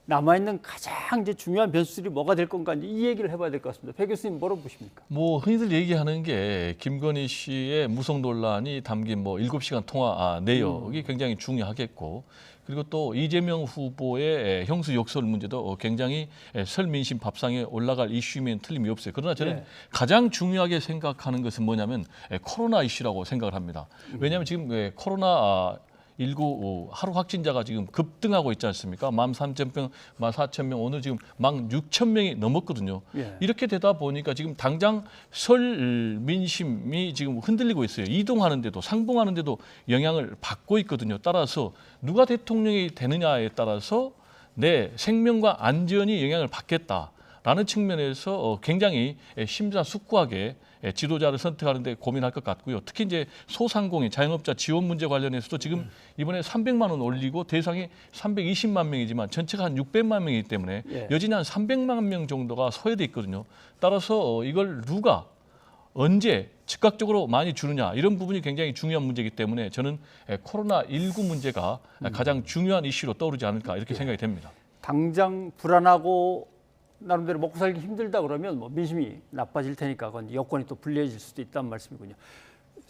남아있는 가장 이제 중요한 변수들이 뭐가 될 건가 이제 이 얘기를 해봐야 될 것 같습니다. 배 교수님 뭐라고 보십니까? 뭐 흔히들 얘기하는 게 김건희 씨의 무속 논란이 담긴 뭐 7시간 통화 내역이 굉장히 중요하겠고 그리고 또 이재명 후보의 형수 욕설 문제도 굉장히 설 민심 밥상에 올라갈 이슈면 틀림이 없어요. 그러나 저는 가장 중요하게 생각하는 것은 뭐냐면 코로나 이슈라고 생각을 합니다. 왜냐하면 지금 코로나 19 하루 확진자가 지금 급등하고 있지 않습니까? 13,000명, 14,000명, 오늘 지금 16,000명이 넘었거든요. 예. 이렇게 되다 보니까 지금 당장 설 민심이 지금 흔들리고 있어요. 이동하는데도 상봉하는데도 영향을 받고 있거든요. 따라서 누가 대통령이 되느냐에 따라서 내 생명과 안전이 영향을 받겠다라는 측면에서 굉장히 심사숙고하게 지도자를 선택하는데 고민할 것 같고요. 특히 이제 소상공인 자영업자 지원 문제 관련해서도 지금 이번에 300만 원 올리고 대상이 320만 명이지만 전체가 한 600만 명이기 때문에 여전히 한 300만 명 정도가 소외돼 있거든요. 따라서 이걸 누가 언제 즉각적으로 많이 주느냐 이런 부분이 굉장히 중요한 문제이기 때문에 저는 코로나19 문제가 가장 중요한 이슈로 떠오르지 않을까 이렇게 생각이 됩니다. 당장 불안하고 나름대로 먹고 살기 힘들다 그러면 뭐 민심이 나빠질 테니까 그건 여건이 또 불리해질 수도 있다는 말씀이군요.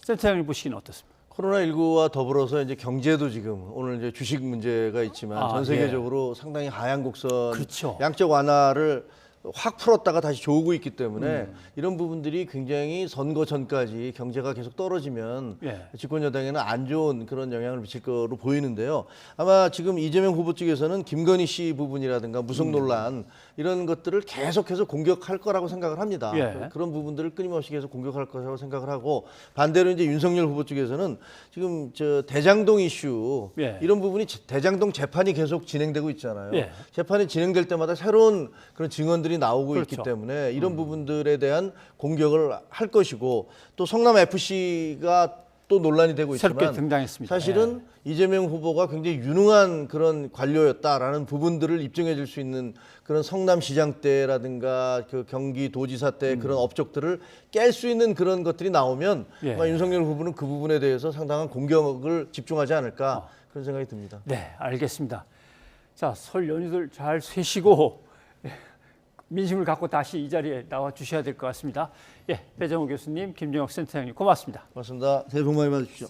센터장님 보시기는 어떻습니까? 코로나19와 더불어서 이제 경제도 지금 오늘 이제 주식 문제가 있지만 전 세계적으로 상당히 하향 곡선, 그렇죠. 양적 완화를 확 풀었다가 다시 조우고 있기 때문에 이런 부분들이 굉장히 선거 전까지 경제가 계속 떨어지면 집권 여당에는 안 좋은 그런 영향을 미칠 거로 보이는데요. 아마 지금 이재명 후보 측에서는 김건희 씨 부분이라든가 무속 논란 이런 것들을 계속해서 공격할 거라고 생각을 합니다. 그런 부분들을 끊임없이 계속 공격할 거라고 생각을 하고, 반대로 이제 윤석열 후보 측에서는 지금 저 대장동 이슈 이런 부분이 대장동 재판이 계속 진행되고 있잖아요. 재판이 진행될 때마다 새로운 그런 증언들이 나오고 있기 때문에 이런 부분들에 대한 공격을 할 것이고, 또 성남 FC가 또 논란이 되고 있지만 새롭게 등장했습니다. 사실은 이재명 후보가 굉장히 유능한 그런 관료였다라는 부분들을 입증해 줄 수 있는 그런 성남시장 때라든가 그 경기도지사 때 그런 업적들을 깰 수 있는 그런 것들이 나오면 아마 윤석열 후보는 그 부분에 대해서 상당한 공격을 집중하지 않을까 그런 생각이 듭니다. 네, 알겠습니다. 자, 설 연휴들 잘 쉬시고 민심을 갖고 다시 이 자리에 나와 주셔야 될 것 같습니다. 배정우 교수님, 김정혁 센터장님 고맙습니다. 고맙습니다. 새해 복 많이 받으십시오.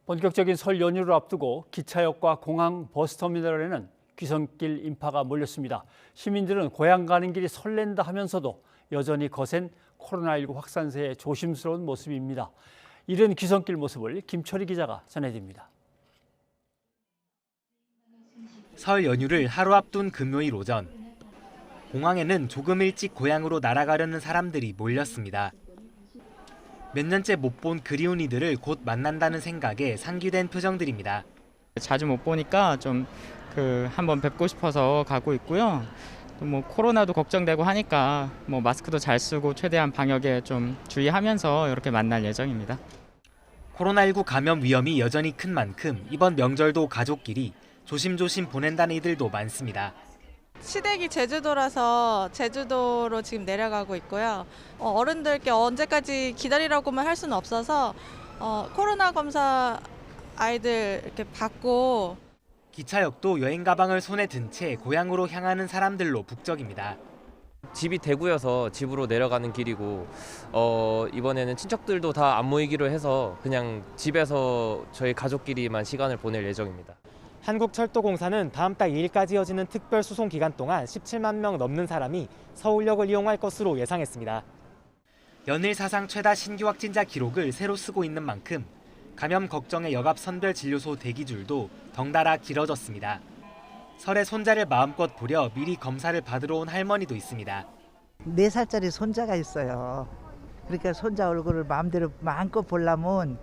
본격적인 설 연휴를 앞두고 기차역과 공항 버스터미널에는 귀성길 인파가 몰렸습니다. 시민들은 고향 가는 길이 설렌다 하면서도 여전히 거센 코로나19 확산세에 조심스러운 모습입니다. 이런 귀성길 모습을 김철희 기자가 전해드립니다. 설 연휴를 하루 앞둔 금요일 오전, 공항에는 조금 일찍 고향으로 날아가려는 사람들이 몰렸습니다. 몇 년째 못 본 그리운 이들을 곧 만난다는 생각에 상기된 표정들입니다. 자주 못 보니까 좀 한번 뵙고 싶어서 가고 있고요. 뭐 코로나도 걱정되고 하니까 뭐 마스크도 잘 쓰고 최대한 방역에 좀 주의하면서 이렇게 만날 예정입니다. 코로나19 감염 위험이 여전히 큰 만큼 이번 명절도 가족끼리 조심조심 보낸다는 이들도 많습니다. 시댁이 제주도라서 제주도로 지금 내려가고 있고요. 어른들께 언제까지 기다리라고만 할 수는 없어서 코로나 검사 아이들 이렇게 받고. 기차역도 여행 가방을 손에 든 채 고향으로 향하는 사람들로 북적입니다. 집이 대구여서 집으로 내려가는 길이고 이번에는 친척들도 다 안 모이기로 해서 그냥 집에서 저희 가족끼리만 시간을 보낼 예정입니다. 한국철도공사는 다음 달 2일까지 이어지는 특별 수송 기간 동안 17만 명 넘는 사람이 서울역을 이용할 것으로 예상했습니다. 연일 사상 최다 신규 확진자 기록을 새로 쓰고 있는 만큼 감염 걱정의 역앞 선별진료소 대기줄도 덩달아 길어졌습니다. 설에 손자를 마음껏 보려 미리 검사를 받으러 온 할머니도 있습니다. 4살짜리 손자가 있어요. 그러니까 손자 얼굴을 마음껏 보려면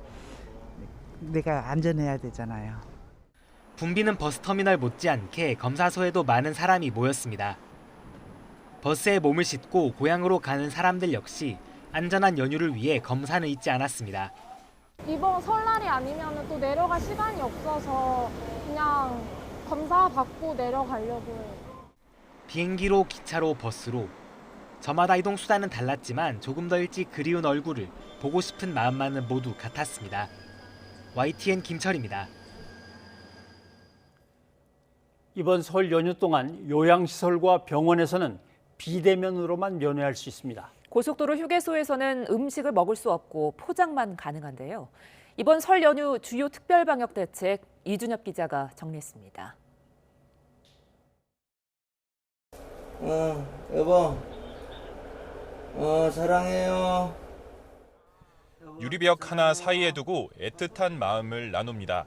내가 안전해야 되잖아요. 붐비는 버스터미널 못지않게 검사소에도 많은 사람이 모였습니다. 버스에 몸을 싣고 고향으로 가는 사람들 역시 안전한 연휴를 위해 검사는 잊지 않았습니다. 이번 설날이 아니면 또 내려갈 시간이 없어서 그냥 검사 받고 내려가려고요. 비행기로, 기차로, 버스로 저마다 이동 수단은 달랐지만 조금 더 일찍 그리운 얼굴을 보고 싶은 마음만은 모두 같았습니다. YTN 김철입니다. 이번 설 연휴 동안 요양시설과 병원에서는 비대면으로만 면회할 수 있습니다. 고속도로 휴게소에서는 음식을 먹을 수 없고 포장만 가능한데요. 이번 설 연휴 주요 특별방역 대책 이준엽 기자가 정리했습니다. 여보, 사랑해요. 유리벽 하나 사이에 두고 애틋한 마음을 나눕니다.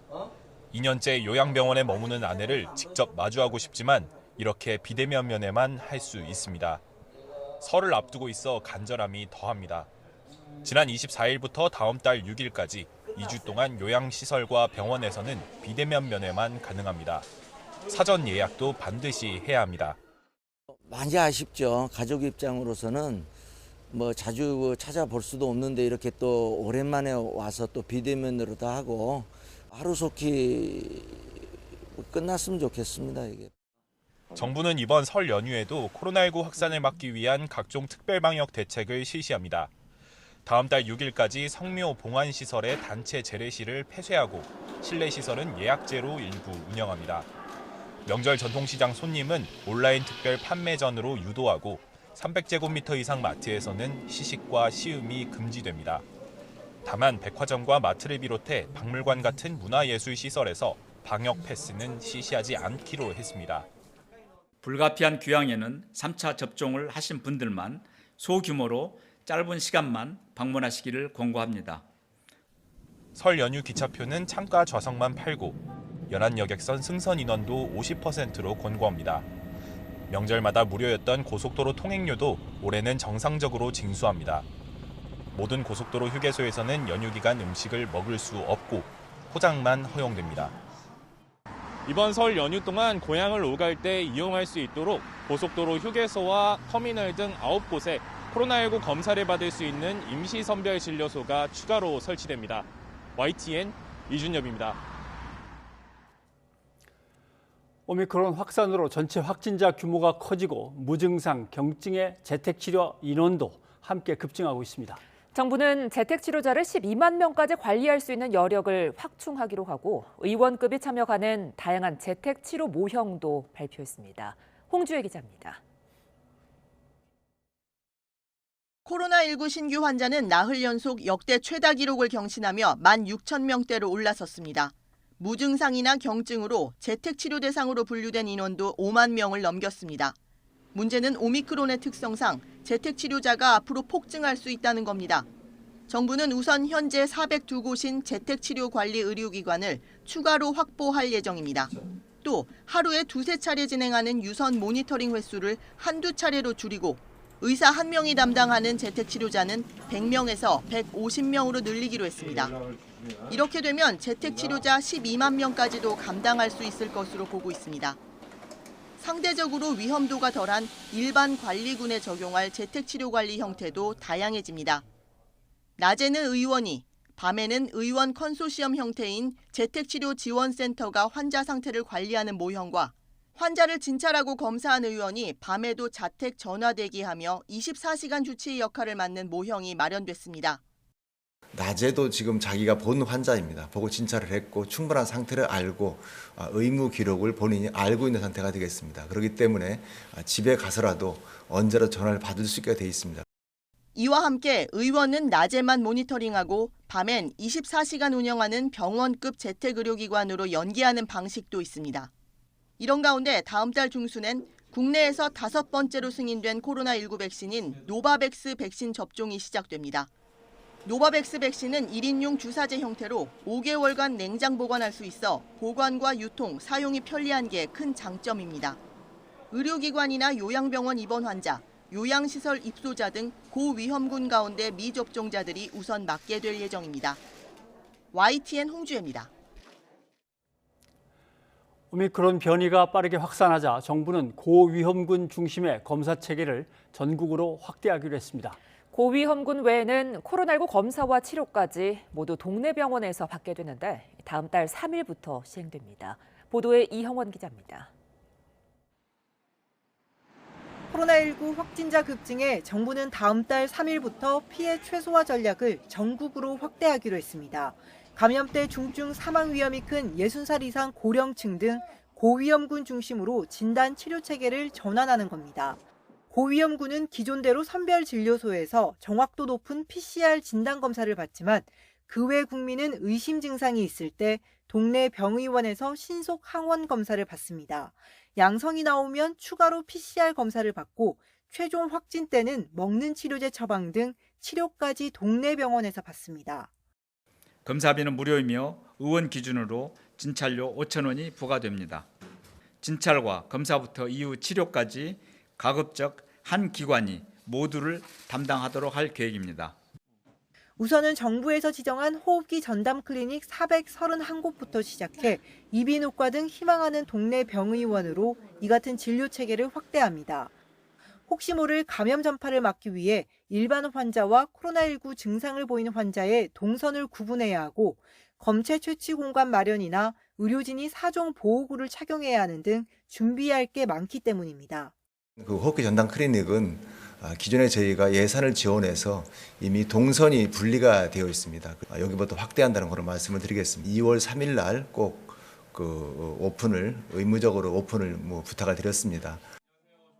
2년째 요양병원에 머무는 아내를 직접 마주하고 싶지만 이렇게 비대면 면회만 할 수 있습니다. 설을 앞두고 있어 간절함이 더합니다. 지난 24일부터 다음 달 6일까지 2주 동안 요양시설과 병원에서는 비대면 면회만 가능합니다. 사전 예약도 반드시 해야 합니다. 많이 아쉽죠. 가족 입장으로서는 뭐 자주 찾아볼 수도 없는데 이렇게 또 오랜만에 와서 또 비대면으로 다 하고 하루속히 끝났으면 좋겠습니다. 이게. 정부는 이번 설 연휴에도 코로나19 확산을 막기 위한 각종 특별방역 대책을 실시합니다. 다음 달 6일까지 성묘 봉안시설의 단체 재래시를 폐쇄하고 실내시설은 예약제로 일부 운영합니다. 명절 전통시장 손님은 온라인 특별 판매전으로 유도하고 300제곱미터 이상 마트에서는 시식과 시음이 금지됩니다. 다만 백화점과 마트를 비롯해 박물관 같은 문화예술 시설에서 방역 패스는 실시하지 않기로 했습니다. 불가피한 귀향에는 3차 접종을 하신 분들만 소규모로 짧은 시간만 방문하시기를 권고합니다. 설 연휴 기차표는 창가 좌석만 팔고 연안 여객선 승선 인원도 50%로 권고합니다. 명절마다 무료였던 고속도로 통행료도 올해는 정상적으로 징수합니다. 모든 고속도로 휴게소에서는 연휴 기간 음식을 먹을 수 없고 포장만 허용됩니다. 이번 설 연휴 동안 고향을 오갈 때 이용할 수 있도록 고속도로 휴게소와 터미널 등 9곳에 코로나19 검사를 받을 수 있는 임시선별진료소가 추가로 설치됩니다. YTN 이준엽입니다. 오미크론 확산으로 전체 확진자 규모가 커지고 무증상, 경증의 재택치료 인원도 함께 급증하고 있습니다. 정부는 재택치료자를 12만 명까지 관리할 수 있는 여력을 확충하기로 하고 의원급이 참여하는 다양한 재택치료 모형도 발표했습니다. 홍주혜 기자입니다. 코로나19 신규 환자는 나흘 연속 역대 최다 기록을 경신하며 16,000명대로 올라섰습니다. 무증상이나 경증으로 재택치료 대상으로 분류된 인원도 5만 명을 넘겼습니다. 문제는 오미크론의 특성상 재택치료자가 앞으로 폭증할 수 있다는 겁니다. 정부는 우선 현재 402곳인 재택치료관리의료기관을 추가로 확보할 예정입니다. 또 하루에 2-3차례 진행하는 유선 모니터링 횟수를 한두 차례로 줄이고 의사 1명이 담당하는 재택치료자는 100명에서 150명으로 늘리기로 했습니다. 이렇게 되면 재택치료자 12만 명까지도 감당할 수 있을 것으로 보고 있습니다. 상대적으로 위험도가 덜한 일반 관리군에 적용할 재택치료관리 형태도 다양해집니다. 낮에는 의원이, 밤에는 의원 컨소시엄 형태인 재택치료 지원센터가 환자 상태를 관리하는 모형과 환자를 진찰하고 검사한 의원이 밤에도 자택 전화 대기하며 24시간 주치의 역할을 맡는 모형이 마련됐습니다. 낮에도 지금 자기가 본 환자입니다. 보고 진찰을 했고 충분한 상태를 알고 의무 기록을 본인이 알고 있는 상태가 되겠습니다. 그렇기 때문에 집에 가서라도 언제라도 전화를 받을 수 있게 돼 있습니다. 이와 함께 의원은 낮에만 모니터링하고 밤엔 24시간 운영하는 병원급 재택의료기관으로 연계하는 방식도 있습니다. 이런 가운데 다음 달 중순엔 국내에서 5번째로 승인된 코로나19 백신인 노바백스 백신 접종이 시작됩니다. 노바백스 백신은 1인용 주사제 형태로 5개월간 냉장 보관할 수 있어 보관과 유통, 사용이 편리한 게 큰 장점입니다. 의료기관이나 요양병원 입원 환자, 요양시설 입소자 등 고위험군 가운데 미접종자들이 우선 맞게 될 예정입니다. YTN 홍주혜입니다. 오미크론 변이가 빠르게 확산하자 정부는 고위험군 중심의 검사 체계를 전국으로 확대하기로 했습니다. 고위험군 외에는 코로나19 검사와 치료까지 모두 동네 병원에서 받게 되는데 다음 달 3일부터 시행됩니다. 보도에 이형원 기자입니다. 코로나19 확진자 급증에 정부는 다음 달 3일부터 피해 최소화 전략을 전국으로 확대하기로 했습니다. 감염대 중증 사망 위험이 큰 60살 이상 고령층 등 고위험군 중심으로 진단 치료 체계를 전환하는 겁니다. 고위험군은 기존대로 선별진료소에서 정확도 높은 PCR 진단검사를 받지만 그 외 국민은 의심 증상이 있을 때 동네 병의원에서 신속 항원 검사를 받습니다. 양성이 나오면 추가로 PCR 검사를 받고 최종 확진 때는 먹는 치료제 처방 등 치료까지 동네 병원에서 받습니다. 검사비는 무료이며 의원 기준으로 진찰료 5,000원이 부과됩니다. 진찰과 검사부터 이후 치료까지 가급적 한 기관이 모두를 담당하도록 할 계획입니다. 우선은 정부에서 지정한 호흡기 전담 클리닉 431곳부터 시작해 이비인후과 등 희망하는 동네 병의원으로 이 같은 진료 체계를 확대합니다. 혹시 모를 감염 전파를 막기 위해 일반 환자와 코로나19 증상을 보이는 환자의 동선을 구분해야 하고 검체 채취 공간 마련이나 의료진이 4종 보호구를 착용해야 하는 등 준비해야 할 게 많기 때문입니다. 그 호흡기 전담 클리닉은 기존에 저희가 예산을 지원해서 이미 동선이 분리가 되어 있습니다. 여기부터 확대한다는 그런 말씀을 드리겠습니다. 2월 3일 날 꼭 오픈을 의무적으로 오픈을 부탁을 드렸습니다.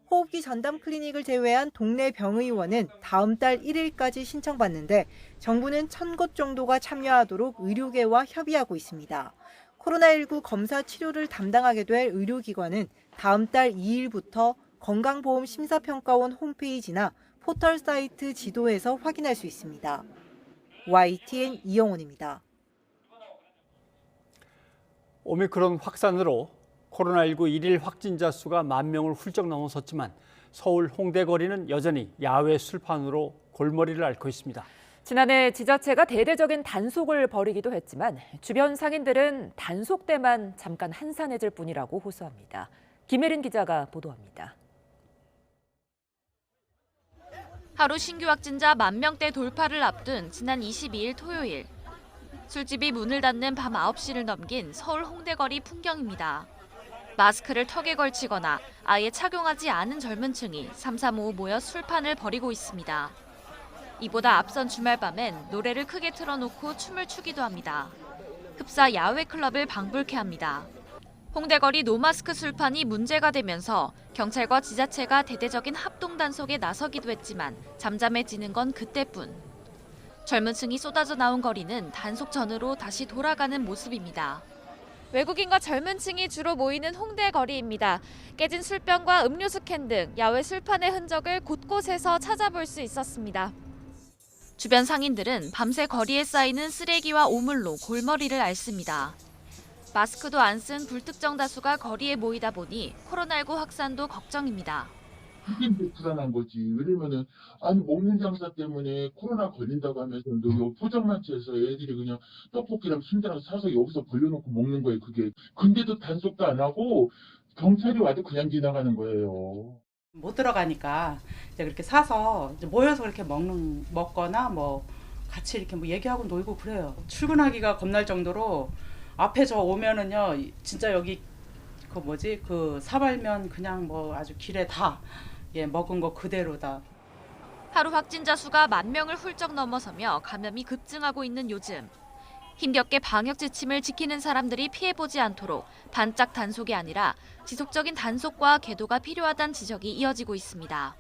호흡기 전담 클리닉을 제외한 동네 병의원은 다음 달 1일까지 신청받는데 정부는 1,000곳 정도가 참여하도록 의료계와 협의하고 있습니다. 코로나19 검사 치료를 담당하게 될 의료기관은 다음 달 2일부터 건강보험 심사평가원 홈페이지나 포털 사이트 지도에서 확인할 수 있습니다. YTN 이영훈입니다. 오미크론 확산으로 코로나19 일일 확진자 수가 10,000명을 훌쩍 넘어섰지만 서울 홍대 거리는 여전히 야외 술판으로 골머리를 앓고 있습니다. 지난해 지자체가 대대적인 단속을 벌이기도 했지만 주변 상인들은 단속 때만 잠깐 한산해질 뿐이라고 호소합니다. 김혜린 기자가 보도합니다. 하루 신규 확진자 10,000명대 돌파를 앞둔 지난 22일 토요일. 술집이 문을 닫는 밤 9시를 넘긴 서울 홍대거리 풍경입니다. 마스크를 턱에 걸치거나 아예 착용하지 않은 젊은 층이 삼삼오오 모여 술판을 벌이고 있습니다. 이보다 앞선 주말 밤엔 노래를 크게 틀어놓고 춤을 추기도 합니다. 흡사 야외 클럽을 방불케 합니다. 홍대거리 노마스크 술판이 문제가 되면서 경찰과 지자체가 대대적인 합동 단속에 나서기도 했지만 잠잠해지는 건 그때뿐. 젊은 층이 쏟아져 나온 거리는 단속 전으로 다시 돌아가는 모습입니다. 외국인과 젊은 층이 주로 모이는 홍대 거리입니다. 깨진 술병과 음료수 캔 등 야외 술판의 흔적을 곳곳에서 찾아볼 수 있었습니다. 주변 상인들은 밤새 거리에 쌓이는 쓰레기와 오물로 골머리를 앓습니다. 마스크도 안 쓴 불특정 다수가 거리에 모이다 보니 코로나19 확산도 걱정입니다. 이게 불안한 거지. 왜냐면은 아니 먹는 장사 때문에 코로나 걸린다고 하면서 요 포장마차에서 애들이 그냥 떡볶이랑 순대랑 사서 여기서 벌려놓고 먹는 거예요. 그게. 근데도 단속도 안 하고 경찰이 와도 그냥 지나가는 거예요. 못 들어가니까 이제 그렇게 사서 이제 모여서 그렇게 먹거나 뭐 같이 이렇게 뭐 얘기하고 놀고 그래요. 출근하기가 겁날 정도로 앞에 저 오면은요 진짜 여기 그 사발면 그냥 뭐 아주 길에 다 먹은 거 그대로다. 하루 확진자 수가 10,000명을 훌쩍 넘어서며 감염이 급증하고 있는 요즘. 힘겹게 방역 지침을 지키는 사람들이 피해보지 않도록 반짝 단속이 아니라 지속적인 단속과 계도가 필요하다는 지적이 이어지고 있습니다.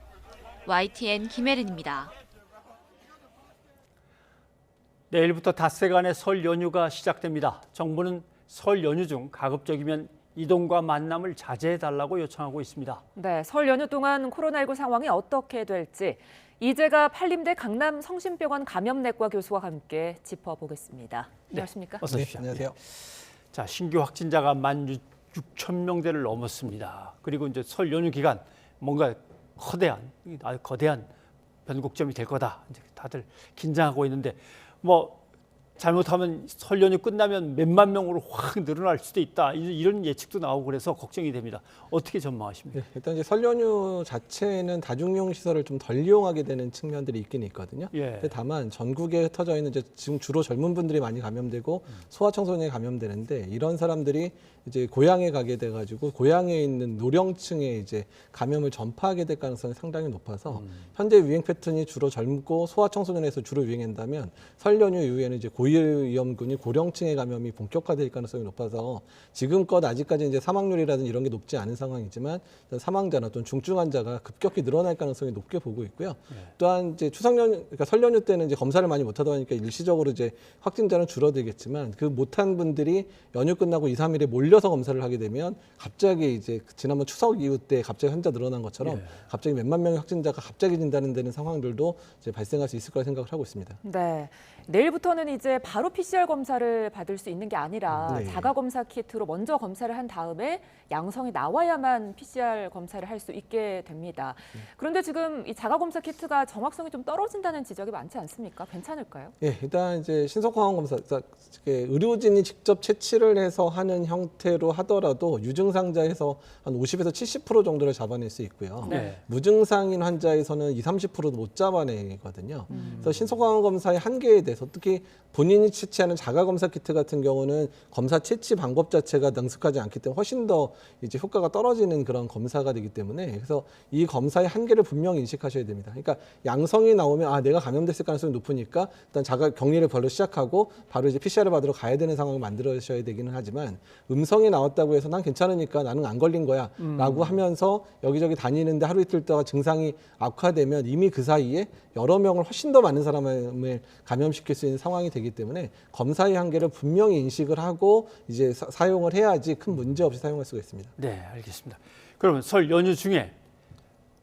YTN 김혜린입니다. 내일부터 닷새간의 설 연휴가 시작됩니다. 정부는 설 연휴 중 가급적이면 이동과 만남을 자제해달라고 요청하고 있습니다. 네, 설 연휴 동안 코로나19 상황이 어떻게 될지 이재가 한림대 강남 성심병원 감염내과 교수와 함께 짚어보겠습니다. 안녕하십니까? 어서 오십시오. 안녕하세요. 자, 신규 확진자가 16,000명대를 넘었습니다. 그리고 이제 설 연휴 기간 뭔가 거대한 변곡점이 될 거다. 이제 다들 긴장하고 있는데 뭐 잘못하면 설 연휴 끝나면 몇만 명으로 확 늘어날 수도 있다. 이런 예측도 나오고 그래서 걱정이 됩니다. 어떻게 전망하십니까? 네, 일단 이제 설 연휴 자체는 다중용 시설을 좀 덜 이용하게 되는 측면들이 있긴 있거든요. 근데 다만 전국에 흩어져 있는 이제 지금 주로 젊은 분들이 많이 감염되고 소아청소년이 감염되는데 이런 사람들이 이제 고향에 가게 돼가지고 고향에 있는 노령층에 이제 감염을 전파하게 될 가능성이 상당히 높아서 현재 유행 패턴이 주로 젊고 소아청소년에서 주로 유행한다면 설 연휴 이후에는 이제 고위험군이 고령층의 감염이 본격화될 가능성이 높아서 지금껏 아직까지 이제 사망률이라든지 이런 게 높지 않은 상황이지만 사망자나 또는 중증 환자가 급격히 늘어날 가능성이 높게 보고 있고요. 또한 이제 그러니까 설 연휴 때는 이제 검사를 많이 못하다 보니까 일시적으로 이제 확진자는 줄어들겠지만 그 못한 분들이 연휴 끝나고 2, 3일에 몰려서 검사를 하게 되면 갑자기 이제 지난번 추석 이후 때 갑자기 환자 늘어난 것처럼 갑자기 몇만 명의 확진자가 갑자기 진단되는 상황들도 이제 발생할 수 있을 거라 생각을 하고 있습니다. 네, 내일부터는 이제 바로 PCR 검사를 받을 수 있는 게 아니라 자가 검사 키트로 먼저 검사를 한 다음에 양성이 나와야만 PCR 검사를 할 수 있게 됩니다. 그런데 지금 이 자가 검사 키트가 정확성이 좀 떨어진다는 지적이 많지 않습니까? 괜찮을까요? 예, 일단 이제 신속항원 검사, 의료진이 직접 채취를 해서 하는 형태로 하더라도 유증상자에서 한 50에서 70% 정도를 잡아낼 수 있고요. 무증상인 환자에서는 20, 30%도 못 잡아내거든요. 그래서 신속항원 검사의 한계에 돼서 특히 본인이 채취하는 자가검사 키트 같은 경우는 검사 채취 방법 자체가 능숙하지 않기 때문에 훨씬 더 이제 효과가 떨어지는 그런 검사가 되기 때문에 그래서 이 검사의 한계를 분명히 인식하셔야 됩니다. 그러니까 양성이 나오면 내가 감염됐을 가능성이 높으니까 일단 자가 격리를 바로 시작하고 바로 이제 PCR을 받으러 가야 되는 상황을 만들어셔야 되기는 하지만 음성이 나왔다고 해서 난 괜찮으니까 나는 안 걸린 거야 라고 하면서 여기저기 다니는데 하루 이틀 동안 증상이 악화되면 이미 그 사이에 여러 명을 훨씬 더 많은 사람을 감염시킬 수 있는 상황이 되기 때문에 검사의 한계를 분명히 인식을 하고 이제 사용을 해야지 큰 문제 없이 사용할 수가 있습니다. 네, 알겠습니다. 그러면 설 연휴 중에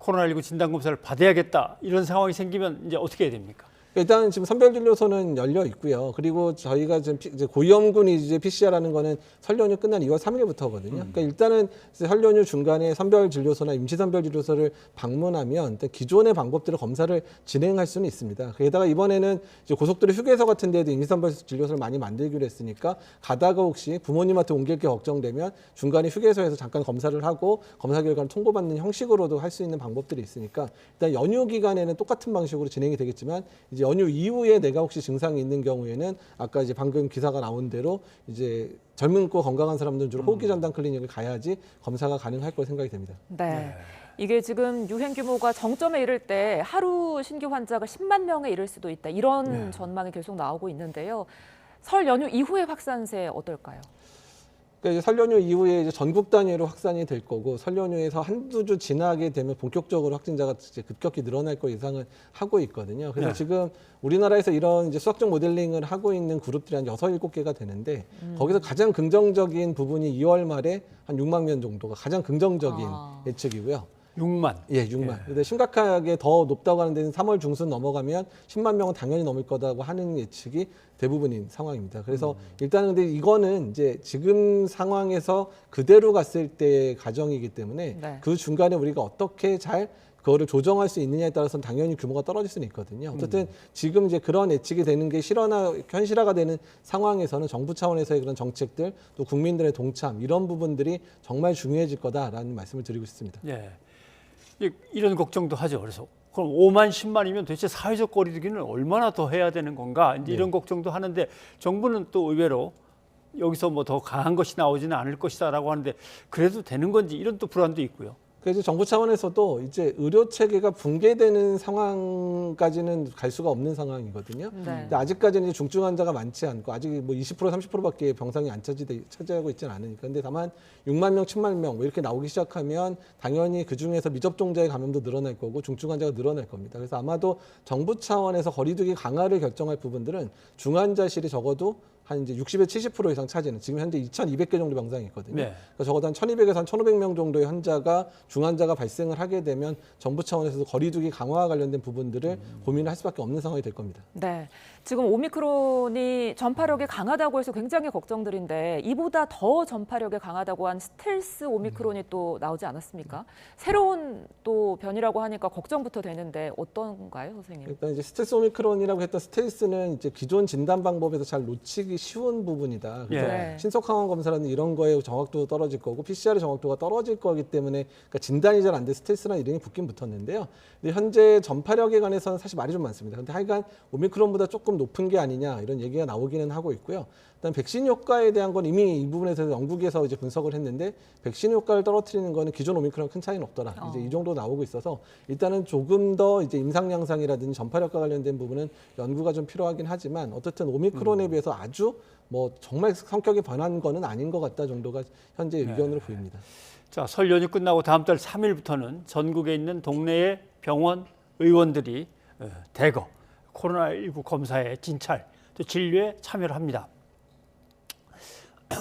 코로나19 진단검사를 받아야겠다 이런 상황이 생기면 이제 어떻게 해야 됩니까? 일단 지금 선별진료소는 열려 있고요. 그리고 저희가 지금 이제 고위험군 이제 PCR하는 거는 설 연휴 끝난 2월 3일부터거든요. 그러니까 일단은 설 연휴 중간에 선별진료소나 임시선별진료소를 방문하면 일단 기존의 방법대로 검사를 진행할 수는 있습니다. 게다가 이번에는 이제 고속도로 휴게소 같은 데도 임시선별진료소를 많이 만들기로 했으니까 가다가 혹시 부모님한테 옮길 게 걱정되면 중간에 휴게소에서 잠깐 검사를 하고 검사 결과를 통보받는 형식으로도 할 수 있는 방법들이 있으니까 일단 연휴 기간에는 똑같은 방식으로 진행이 되겠지만 이제 연휴 이후에 내가 혹시 증상이 있는 경우에는 아까 이제 방금 기사가 나온 대로 이제 젊고 건강한 사람들은 주로 호흡기 전담 클리닉을 가야지 검사가 가능할 거로 생각이 됩니다. 네. 이게 지금 유행 규모가 정점에 이를 때 하루 신규 환자가 10만 명에 이를 수도 있다. 이런 전망이 계속 나오고 있는데요. 설 연휴 이후의 확산세 어떨까요? 그러니까 이제 설 연휴 이후에 이제 전국 단위로 확산이 될 거고 설 연휴에서 한두 주 지나게 되면 본격적으로 확진자가 이제 급격히 늘어날 거 예상을 하고 있거든요. 그래서 지금 우리나라에서 이런 이제 수학적 모델링을 하고 있는 그룹들이 한 6, 7개가 되는데 거기서 가장 긍정적인 부분이 2월 말에 한 6만 명 정도가 가장 긍정적인 예측이고요. 6만. 예, 6만. 근데 심각하게 더 높다고 하는 데는 3월 중순 넘어가면 10만 명은 당연히 넘을 거다고 하는 예측이 대부분인 상황입니다. 그래서 일단은 근데 이거는 이제 지금 상황에서 그대로 갔을 때의 가정이기 때문에 그 중간에 우리가 어떻게 잘 그거를 조정할 수 있느냐에 따라서는 당연히 규모가 떨어질 수는 있거든요. 어쨌든 지금 이제 그런 예측이 되는 게 현실화가 되는 상황에서는 정부 차원에서의 그런 정책들 또 국민들의 동참 이런 부분들이 정말 중요해질 거다라는 말씀을 드리고 싶습니다. 예. 이런 걱정도 하죠. 그래서 그럼 5만 10만이면 도대체 사회적 거리두기는 얼마나 더 해야 되는 건가? 이제 이런 걱정도 하는데 정부는 또 의외로 여기서 뭐 더 강한 것이 나오지는 않을 것이다라고 하는데 그래도 되는 건지 이런 또 불안도 있고요. 그래서 정부 차원에서도 이제 의료 체계가 붕괴되는 상황까지는 갈 수가 없는 상황이거든요. 근데 아직까지는 중증 환자가 많지 않고 아직 뭐 20% 30%밖에 병상이 안 차지하고 있지는 않으니까. 근데 다만 6만 명, 7만 명 뭐 이렇게 나오기 시작하면 당연히 그 중에서 미접종자의 감염도 늘어날 거고 중증 환자가 늘어날 겁니다. 그래서 아마도 정부 차원에서 거리두기 강화를 결정할 부분들은 중환자실이 적어도 한 이제 60에서 70% 이상 차지는 지금 현재 2,200개 정도 병상이 있거든요. 그러니까 적어도 한 1,200에서 한 1,500명 정도의 중환자가 발생을 하게 되면 정부 차원에서도 거리두기 강화와 관련된 부분들을 고민을 할 수밖에 없는 상황이 될 겁니다. 네, 지금 오미크론이 전파력이 강하다고 해서 굉장히 걱정들인데 이보다 더 전파력이 강하다고 한 스텔스 오미크론이 또 나오지 않았습니까? 새로운 또 변이라고 하니까 걱정부터 되는데 어떤가요, 선생님? 일단 이제 스텔스 오미크론이라고 했던 스텔스는 이제 기존 진단 방법에서 잘 놓치기 쉬운 부분이다. 그래서 신속 항원 검사라는 이런 거에 정확도도 떨어질 거고 PCR 정확도가 떨어질 거기 때문에 그러니까 진단이 잘 안 돼 스텔스라는 이름이 붙긴 붙었는데요. 근데 현재 전파력에 관해서는 사실 말이 좀 많습니다. 근데 하여간 오미크론보다 조금 높은 게 아니냐 이런 얘기가 나오기는 하고 있고요. 일단 백신 효과에 대한 건 이미 이 부분에서 영국에서 이제 분석을 했는데 백신 효과를 떨어뜨리는 거는 기존 오미크론 큰 차이는 없더라. 이제 이 정도 나오고 있어서 일단은 조금 더 이제 임상 양상이라든지 전파력과 관련된 부분은 연구가 좀 필요하긴 하지만 어쨌든 오미크론에 비해서 아주 뭐 정말 성격이 변한 거는 아닌 것 같다 정도가 현재 의견으로 보입니다. 자, 설 연휴 끝나고 다음 달 3일부터는 전국에 있는 동네의 병원 의원들이 대거 코로나19 검사에 진찰, 또 진료에 참여를 합니다.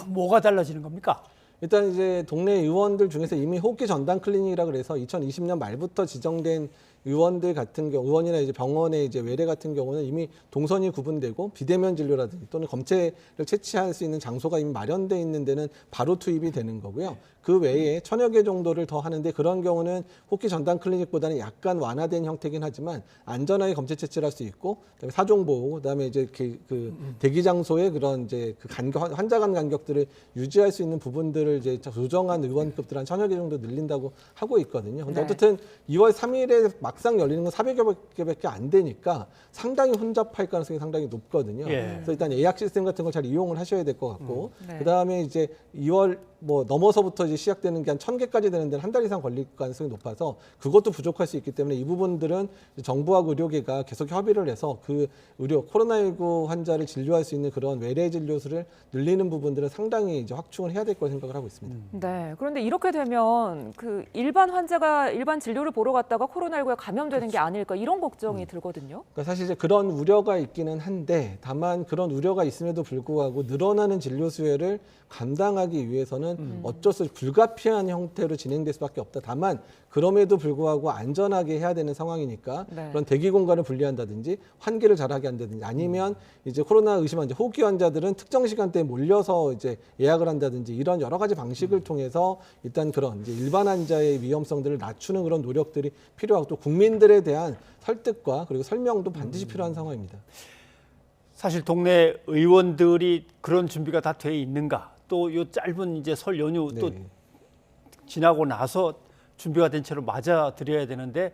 뭐가 달라지는 겁니까? 일단 이제 동네 의원들 중에서 이미 호흡기 전담 클리닉이라 그래서 2020년 말부터 지정된 의원들 같은 경우, 의원이나 이제 병원의 이제 외래 같은 경우는 이미 동선이 구분되고 비대면 진료라든지 또는 검체를 채취할 수 있는 장소가 이미 마련돼 있는 데는 바로 투입이 되는 거고요. 그 외에 1000여 개 정도를 더 하는데 그런 경우는 호흡기 전담 클리닉보다는 약간 완화된 형태긴 하지만 안전하게 검체 채취를 할 수 있고 그다음에 사종 보호, 그다음에 이제 그 대기 장소의 그런 이제 그 환자 간 간격들을 유지할 수 있는 부분들을 이제 조정한 의원급들 한 1000여 개 정도 늘린다고 하고 있거든요. 근데 어쨌든 2월 3일에 막 막상 열리는 건 400여 개밖에 안 되니까 상당히 혼잡할 가능성이 상당히 높거든요. 그래서 일단 예약 시스템 같은 걸 잘 이용을 하셔야 될 것 같고 그다음에 이제 2월 뭐 넘어서부터 이제 시작되는 게 한 1,000개까지 되는 데는 한 달 이상 걸릴 가능성이 높아서 그것도 부족할 수 있기 때문에 이 부분들은 정부하고 의료계가 계속 협의를 해서 그 코로나19 환자를 진료할 수 있는 그런 외래 진료수를 늘리는 부분들은 상당히 이제 확충을 해야 될 거라고 생각을 하고 있습니다. 네. 그런데 이렇게 되면 그 일반 환자가 일반 진료를 보러 갔다가 코로나19에 감염되는 게 아닐까 이런 걱정이 들거든요. 그러니까 사실 이제 그런 우려가 있기는 한데 다만 그런 우려가 있음에도 불구하고 늘어나는 진료 수요를 감당하기 위해서는 어쩔 수 없이 불가피한 형태로 진행될 수밖에 없다. 다만 그럼에도 불구하고 안전하게 해야 되는 상황이니까 그런 대기 공간을 분리한다든지 환기를 잘하게 한다든지 아니면 이제 코로나 의심 환자, 호기 환자들은 특정 시간대에 몰려서 이제 예약을 한다든지 이런 여러 가지 방식을 통해서 일단 그런 이제 일반 환자의 위험성들을 낮추는 그런 노력들이 필요하고 또 국민들에 대한 설득과 그리고 설명도 반드시 필요한 상황입니다. 사실 동네 의원들이 그런 준비가 다 돼 있는가? 또 요 짧은 이제 설 연휴 또 지나고 나서 준비가 된 채로 맞아 드려야 되는데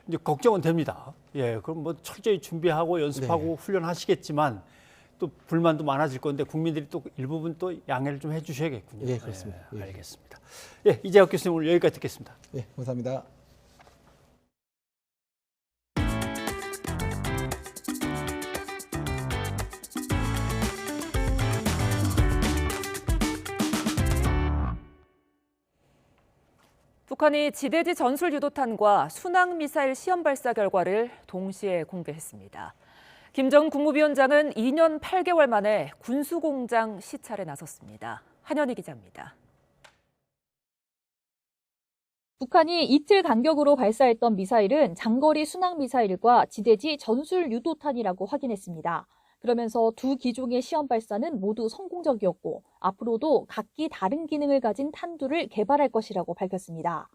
이제 걱정은 됩니다. 예, 그럼 뭐 철저히 준비하고 연습하고 훈련하시겠지만 또 불만도 많아질 건데 국민들이 또 일부분 또 양해를 좀 해주셔야겠군요. 네, 그렇습니다. 예, 알겠습니다. 예, 이재학 교수님 오늘 여기까지 듣겠습니다. 네, 감사합니다. 북한이 지대지 전술 유도탄과 순항 미사일 시험 발사 결과를 동시에 공개했습니다. 김정은 국무위원장은 2년 8개월 만에 군수공장 시찰에 나섰습니다. 한현희 기자입니다. 북한이 이틀 간격으로 발사했던 미사일은 장거리 순항 미사일과 지대지 전술 유도탄이라고 확인했습니다. 그러면서 두 기종의 시험 발사는 모두 성공적이었고 앞으로도 각기 다른 기능을 가진 탄두를 개발할 것이라고 밝혔습니다.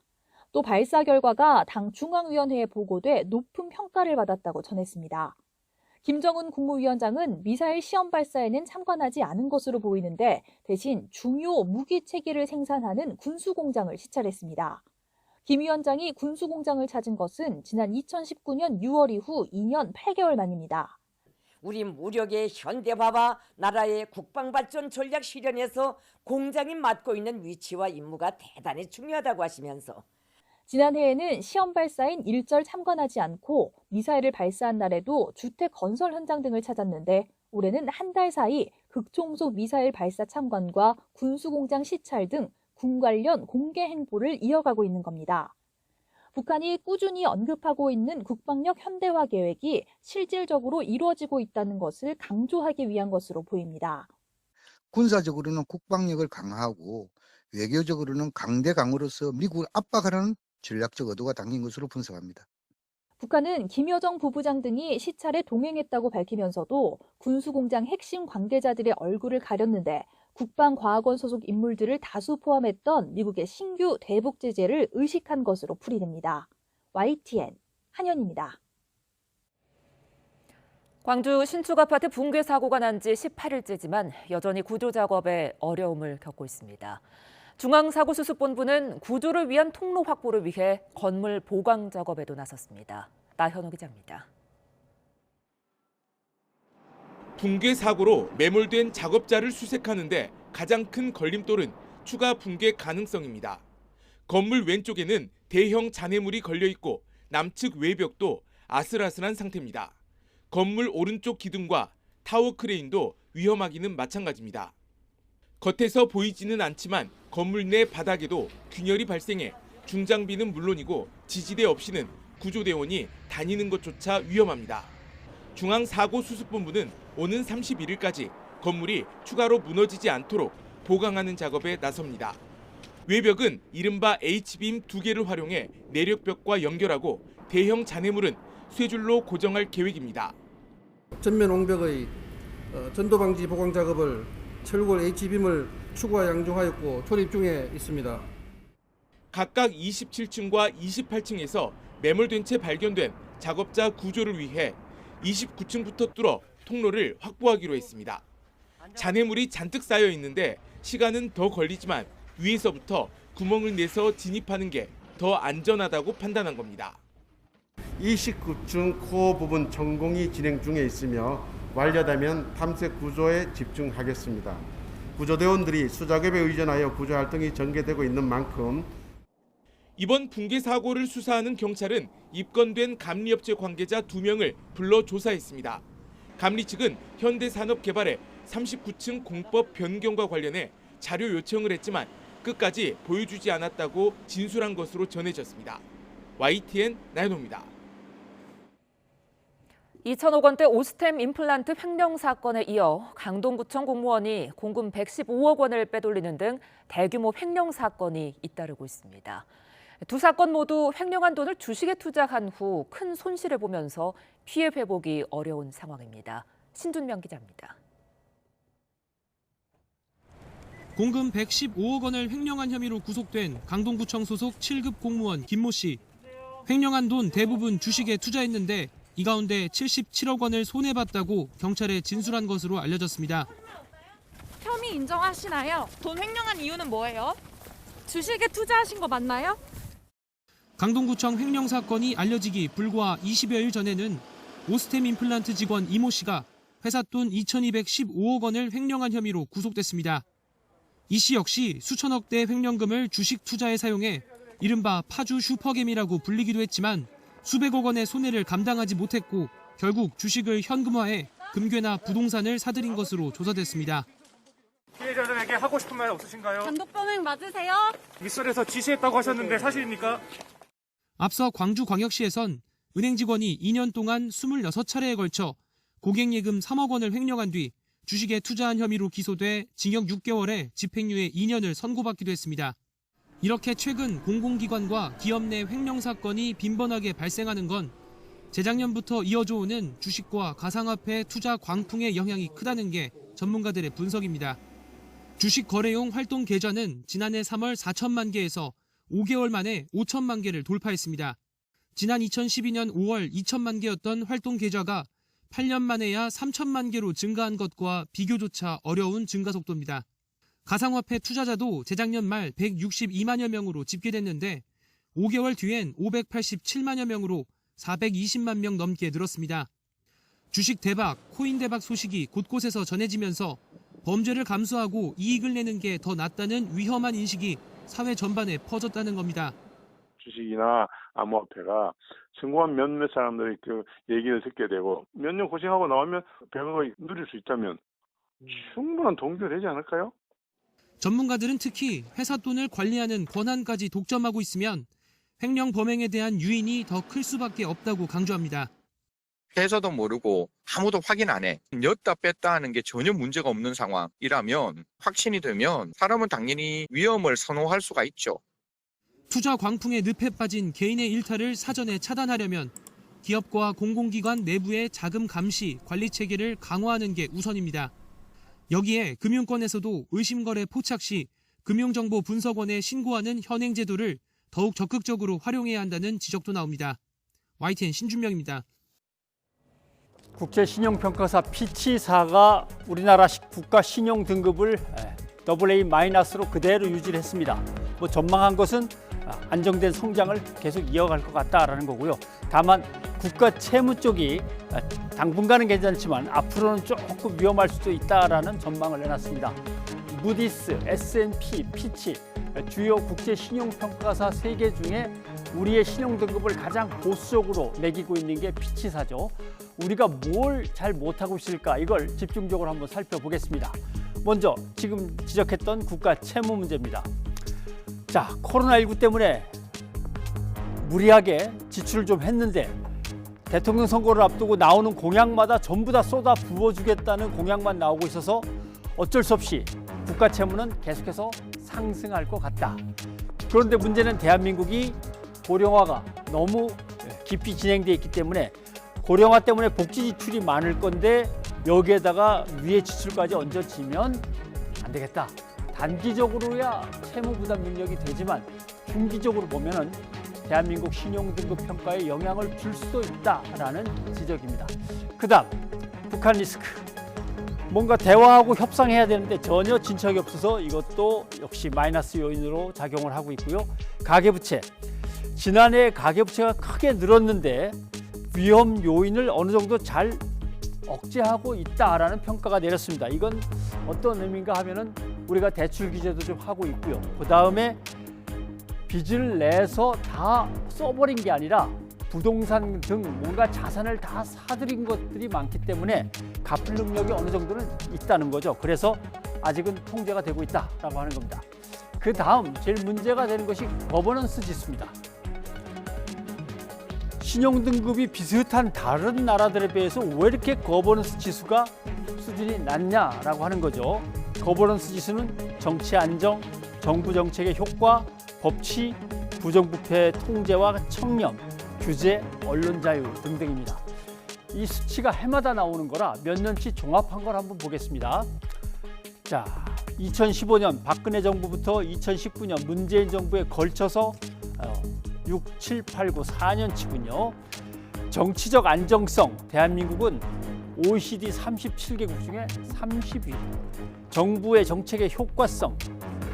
또 발사 결과가 당 중앙위원회에 보고돼 높은 평가를 받았다고 전했습니다. 김정은 국무위원장은 미사일 시험 발사에는 참관하지 않은 것으로 보이는데 대신 중요 무기 체계를 생산하는 군수공장을 시찰했습니다. 김 위원장이 군수공장을 찾은 것은 지난 2019년 6월 이후 2년 8개월 만입니다. 우리 무력의 현대화와 나라의 국방발전 전략 실현에서 공장이 맡고 있는 위치와 임무가 대단히 중요하다고 하시면서 지난해에는 시험 발사인 일절 참관하지 않고 미사일을 발사한 날에도 주택 건설 현장 등을 찾았는데 올해는 한 달 사이 극초음속 미사일 발사 참관과 군수공장 시찰 등 군 관련 공개 행보를 이어가고 있는 겁니다. 북한이 꾸준히 언급하고 있는 국방력 현대화 계획이 실질적으로 이루어지고 있다는 것을 강조하기 위한 것으로 보입니다. 군사적으로는 국방력을 강화하고 외교적으로는 강대강으로서 미국을 압박하는 전략적 의도가 담긴 것으로 분석합니다. 북한은 김여정 부부장 등이 시찰에 동행했다고 밝히면서도 군수공장 핵심 관계자들의 얼굴을 가렸는데 국방과학원 소속 인물들을 다수 포함했던 미국의 신규 대북 제재를 의식한 것으로 풀이됩니다. YTN 한현입니다. 광주 신축 아파트 붕괴 사고가 난 지 18일째지만 여전히 구조 작업에 어려움을 겪고 있습니다. 중앙사고수습본부는 구조를 위한 통로 확보를 위해 건물 보강 작업에도 나섰습니다. 나현우 기자입니다. 붕괴 사고로 매몰된 작업자를 수색하는데 가장 큰 걸림돌은 추가 붕괴 가능성입니다. 건물 왼쪽에는 대형 잔해물이 걸려 있고 남측 외벽도 아슬아슬한 상태입니다. 건물 오른쪽 기둥과 타워 크레인도 위험하기는 마찬가지입니다. 겉에서 보이지는 않지만 건물 내 바닥에도 균열이 발생해 중장비는 물론이고 지지대 없이는 구조대원이 다니는 것조차 위험합니다. 중앙사고수습본부는 오는 31일까지 건물이 추가로 무너지지 않도록 보강하는 작업에 나섭니다. 외벽은 이른바 H빔 2개를 활용해 내력벽과 연결하고 대형 잔해물은 쇠줄로 고정할 계획입니다. 전면 옹벽의 전도 방지 보강 작업을 철골 H빔을 추가 양중하였고 조립 중에 있습니다. 각각 27층과 28층에서 매몰된 채 발견된 작업자 구조를 위해 29층부터 뚫어 통로를 확보하기로 했습니다. 잔해물이 잔뜩 쌓여 있는데 시간은 더 걸리지만 위에서부터 구멍을 내서 진입하는 게 더 안전하다고 판단한 겁니다. 이식구층 코어 부분 전공이 진행 중에 있으며 완료되면 탐색 구조에 집중하겠습니다. 구조대원들이 수작업에 의존하여 구조 활동이 전개되고 있는 만큼 이번 붕괴 사고를 수사하는 경찰은 입건된 감리업체 관계자 2명을 불러 조사했습니다. 감리 측은 현대산업개발의 39층 공법 변경과 관련해 자료 요청을 했지만 끝까지 보여주지 않았다고 진술한 것으로 전해졌습니다. YTN 나연호입니다. 2천억 원대 오스템 임플란트 횡령 사건에 이어 강동구청 공무원이 공금 115억 원을 빼돌리는 등 대규모 횡령 사건이 잇따르고 있습니다. 두 사건 모두 횡령한 돈을 주식에 투자한 후 큰 손실을 보면서 피해 회복이 어려운 상황입니다. 신준명 기자입니다. 공금 115억 원을 횡령한 혐의로 구속된 강동구청 소속 7급 공무원 김모 씨. 횡령한 돈 대부분 주식에 투자했는데 이 가운데 77억 원을 손해봤다고 경찰에 진술한 것으로 알려졌습니다. 혐의 인정하시나요? 돈 횡령한 이유는 뭐예요? 주식에 투자하신 거 맞나요? 강동구청 횡령 사건이 알려지기 불과 20여일 전에는 오스템 임플란트 직원 이모 씨가 회사 돈 2,215억 원을 횡령한 혐의로 구속됐습니다. 이 씨 역시 수천억대 횡령금을 주식 투자에 사용해 이른바 파주 슈퍼겜이라고 불리기도 했지만 수백억 원의 손해를 감당하지 못했고 결국 주식을 현금화해 금괴나 부동산을 사들인 것으로 조사됐습니다. 피해자들에게 하고 싶은 말 없으신가요? 단독 범행 맞으세요? 윗선에서 지시했다고 하셨는데 사실입니까? 앞서 광주광역시에선 은행 직원이 2년 동안 26차례에 걸쳐 고객 예금 3억 원을 횡령한 뒤 주식에 투자한 혐의로 기소돼 징역 6개월에 집행유예 2년을 선고받기도 했습니다. 이렇게 최근 공공기관과 기업 내 횡령 사건이 빈번하게 발생하는 건 재작년부터 이어져 오는 주식과 가상화폐 투자 광풍의 영향이 크다는 게 전문가들의 분석입니다. 주식 거래용 활동 계좌는 지난해 3월 4천만 개에서 5개월 만에 5천만 개를 돌파했습니다. 지난 2012년 5월 2천만 개였던 활동 계좌가 8년 만에야 3천만 개로 증가한 것과 비교조차 어려운 증가 속도입니다. 가상화폐 투자자도 재작년 말 162만여 명으로 집계됐는데 5개월 뒤엔 587만여 명으로 420만 명 넘게 늘었습니다. 주식 대박, 코인 대박 소식이 곳곳에서 전해지면서 범죄를 감수하고 이익을 내는 게 더 낫다는 위험한 인식이 사회 전반에 퍼졌다는 겁니다. 주식이나 암호화폐가 성공한 몇몇 사람들의 그 얘기를 듣게 되고 몇 년 고생하고 나오면 100억을 누릴 수 있다면 충분한 동기가 되지 않을까요? 전문가들은 특히 회사 돈을 관리하는 권한까지 독점하고 있으면 횡령 범행에 대한 유인이 더 클 수밖에 없다고 강조합니다. 해서도 모르고 아무도 확인 안 해. 였다 뺐다 하는 게 전혀 문제가 없는 상황이라면 확신이 되면 사람은 당연히 위험을 선호할 수가 있죠. 투자 광풍에 늪에 빠진 개인의 일탈을 사전에 차단하려면 기업과 공공기관 내부의 자금 감시, 관리 체계를 강화하는 게 우선입니다. 여기에 금융권에서도 의심거래 포착 시 금융정보분석원에 신고하는 현행 제도를 더욱 적극적으로 활용해야 한다는 지적도 나옵니다. YTN 신준명입니다. 국제신용평가사 피치사가 우리나라 국가 신용 등급을 AA-로 그대로 유지를 했습니다. 전망한 것은 안정된 성장을 계속 이어갈 것 같다라는 거고요. 다만 국가 채무 쪽이 당분간은 괜찮지만 앞으로는 조금 위험할 수도 있다라는 전망을 내놨습니다. 무디스, S&P, 피치 주요 국제 신용평가사 3개 중에 우리의 신용 등급을 가장 보수적으로 매기고 있는 게 피치사죠. 우리가 뭘 잘 못하고 있을까 이걸 집중적으로 한번 살펴보겠습니다. 먼저 지금 지적했던 국가 채무 문제입니다. 자, 코로나19 때문에 무리하게 지출을 좀 했는데 대통령 선거를 앞두고 나오는 공약마다 전부 다 쏟아 부어주겠다는 공약만 나오고 있어서 어쩔 수 없이 국가 채무는 계속해서 상승할 것 같다. 그런데 문제는 대한민국이 고령화가 너무 깊이 진행되어 있기 때문에 고령화 때문에 복지 지출이 많을 건데 여기에다가 위에 지출까지 얹어지면 안 되겠다. 단기적으로야 채무 부담 능력이 되지만 중기적으로 보면은 대한민국 신용등급 평가에 영향을 줄 수도 있다라는 지적입니다. 그다음 북한 리스크. 뭔가 대화하고 협상해야 되는데 전혀 진척이 없어서 이것도 역시 마이너스 요인으로 작용을 하고 있고요. 가계부채. 지난해 가계부채가 크게 늘었는데 위험 요인을 어느 정도 잘 억제하고 있다라는 평가가 내렸습니다. 이건 어떤 의미인가 하면은 우리가 대출 규제도 좀 하고 있고요. 그 다음에 빚을 내서 다 써버린 게 아니라 부동산 등 뭔가 자산을 다 사들인 것들이 많기 때문에 갚을 능력이 어느 정도는 있다는 거죠. 그래서 아직은 통제가 되고 있다라고 하는 겁니다. 그 다음 제일 문제가 되는 것이 거버넌스 지수입니다. 신용등급이 비슷한 다른 나라들에 비해서 왜 이렇게 거버넌스 지수가 수준이 낮냐라고 하는 거죠. 거버넌스 지수는 정치 안정, 정부 정책의 효과, 법치, 부정부패 통제와 청렴, 규제, 언론 자유 등등입니다. 이 수치가 해마다 나오는 거라 몇 년치 종합한 걸 한번 보겠습니다. 자, 2015년 박근혜 정부부터 2019년 문재인 정부에 걸쳐서 6, 7, 8, 9, 4년치군요. 정치적 안정성, 대한민국은 OECD 37개국 중에 30위. 정부의 정책의 효과성,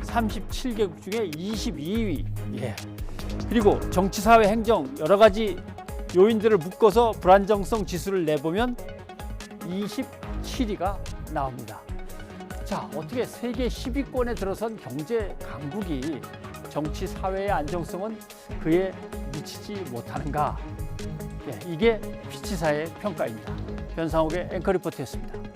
37개국 중에 22위. 예. 그리고 정치, 사회, 행정 여러 가지 요인들을 묶어서 불안정성 지수를 내보면 27위가 나옵니다. 자, 어떻게 세계 10위권에 들어선 경제 강국이 정치, 사회의 안정성은 그에 미치지 못하는가? 예, 이게 피치사의 평가입니다. 변상욱의 앵커 리포트였습니다.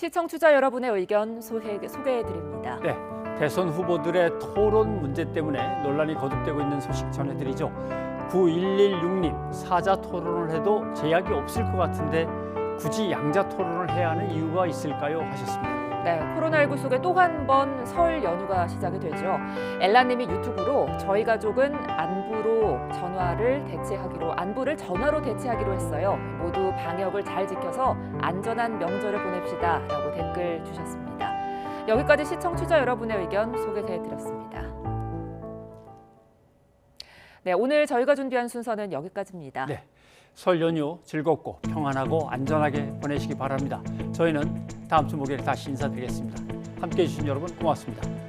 시청자 여러분의 의견 소개해드립니다. 네, 대선 후보들의 토론 문제 때문에 논란이 거듭되고 있는 소식 전해드리죠. 9116님, 사자 토론을 해도 제약이 없을 것 같은데 굳이 양자 토론을 해야 하는 이유가 있을까요? 하셨습니다. 네, 코로나19 속에 또 한 번 설 연휴가 시작이 되죠. 엘라님이 유튜브로 저희 가족은 안부를 전화로 대체하기로 했어요. 모두 방역을 잘 지켜서 안전한 명절을 보냅시다라고 댓글 주셨습니다. 여기까지 시청자 여러분의 의견 소개해드렸습니다. 네, 오늘 저희가 준비한 순서는 여기까지입니다. 네, 설 연휴 즐겁고 평안하고 안전하게 보내시기 바랍니다. 저희는 다음 주 목요일에 다시 인사드리겠습니다. 함께해 주신 여러분 고맙습니다.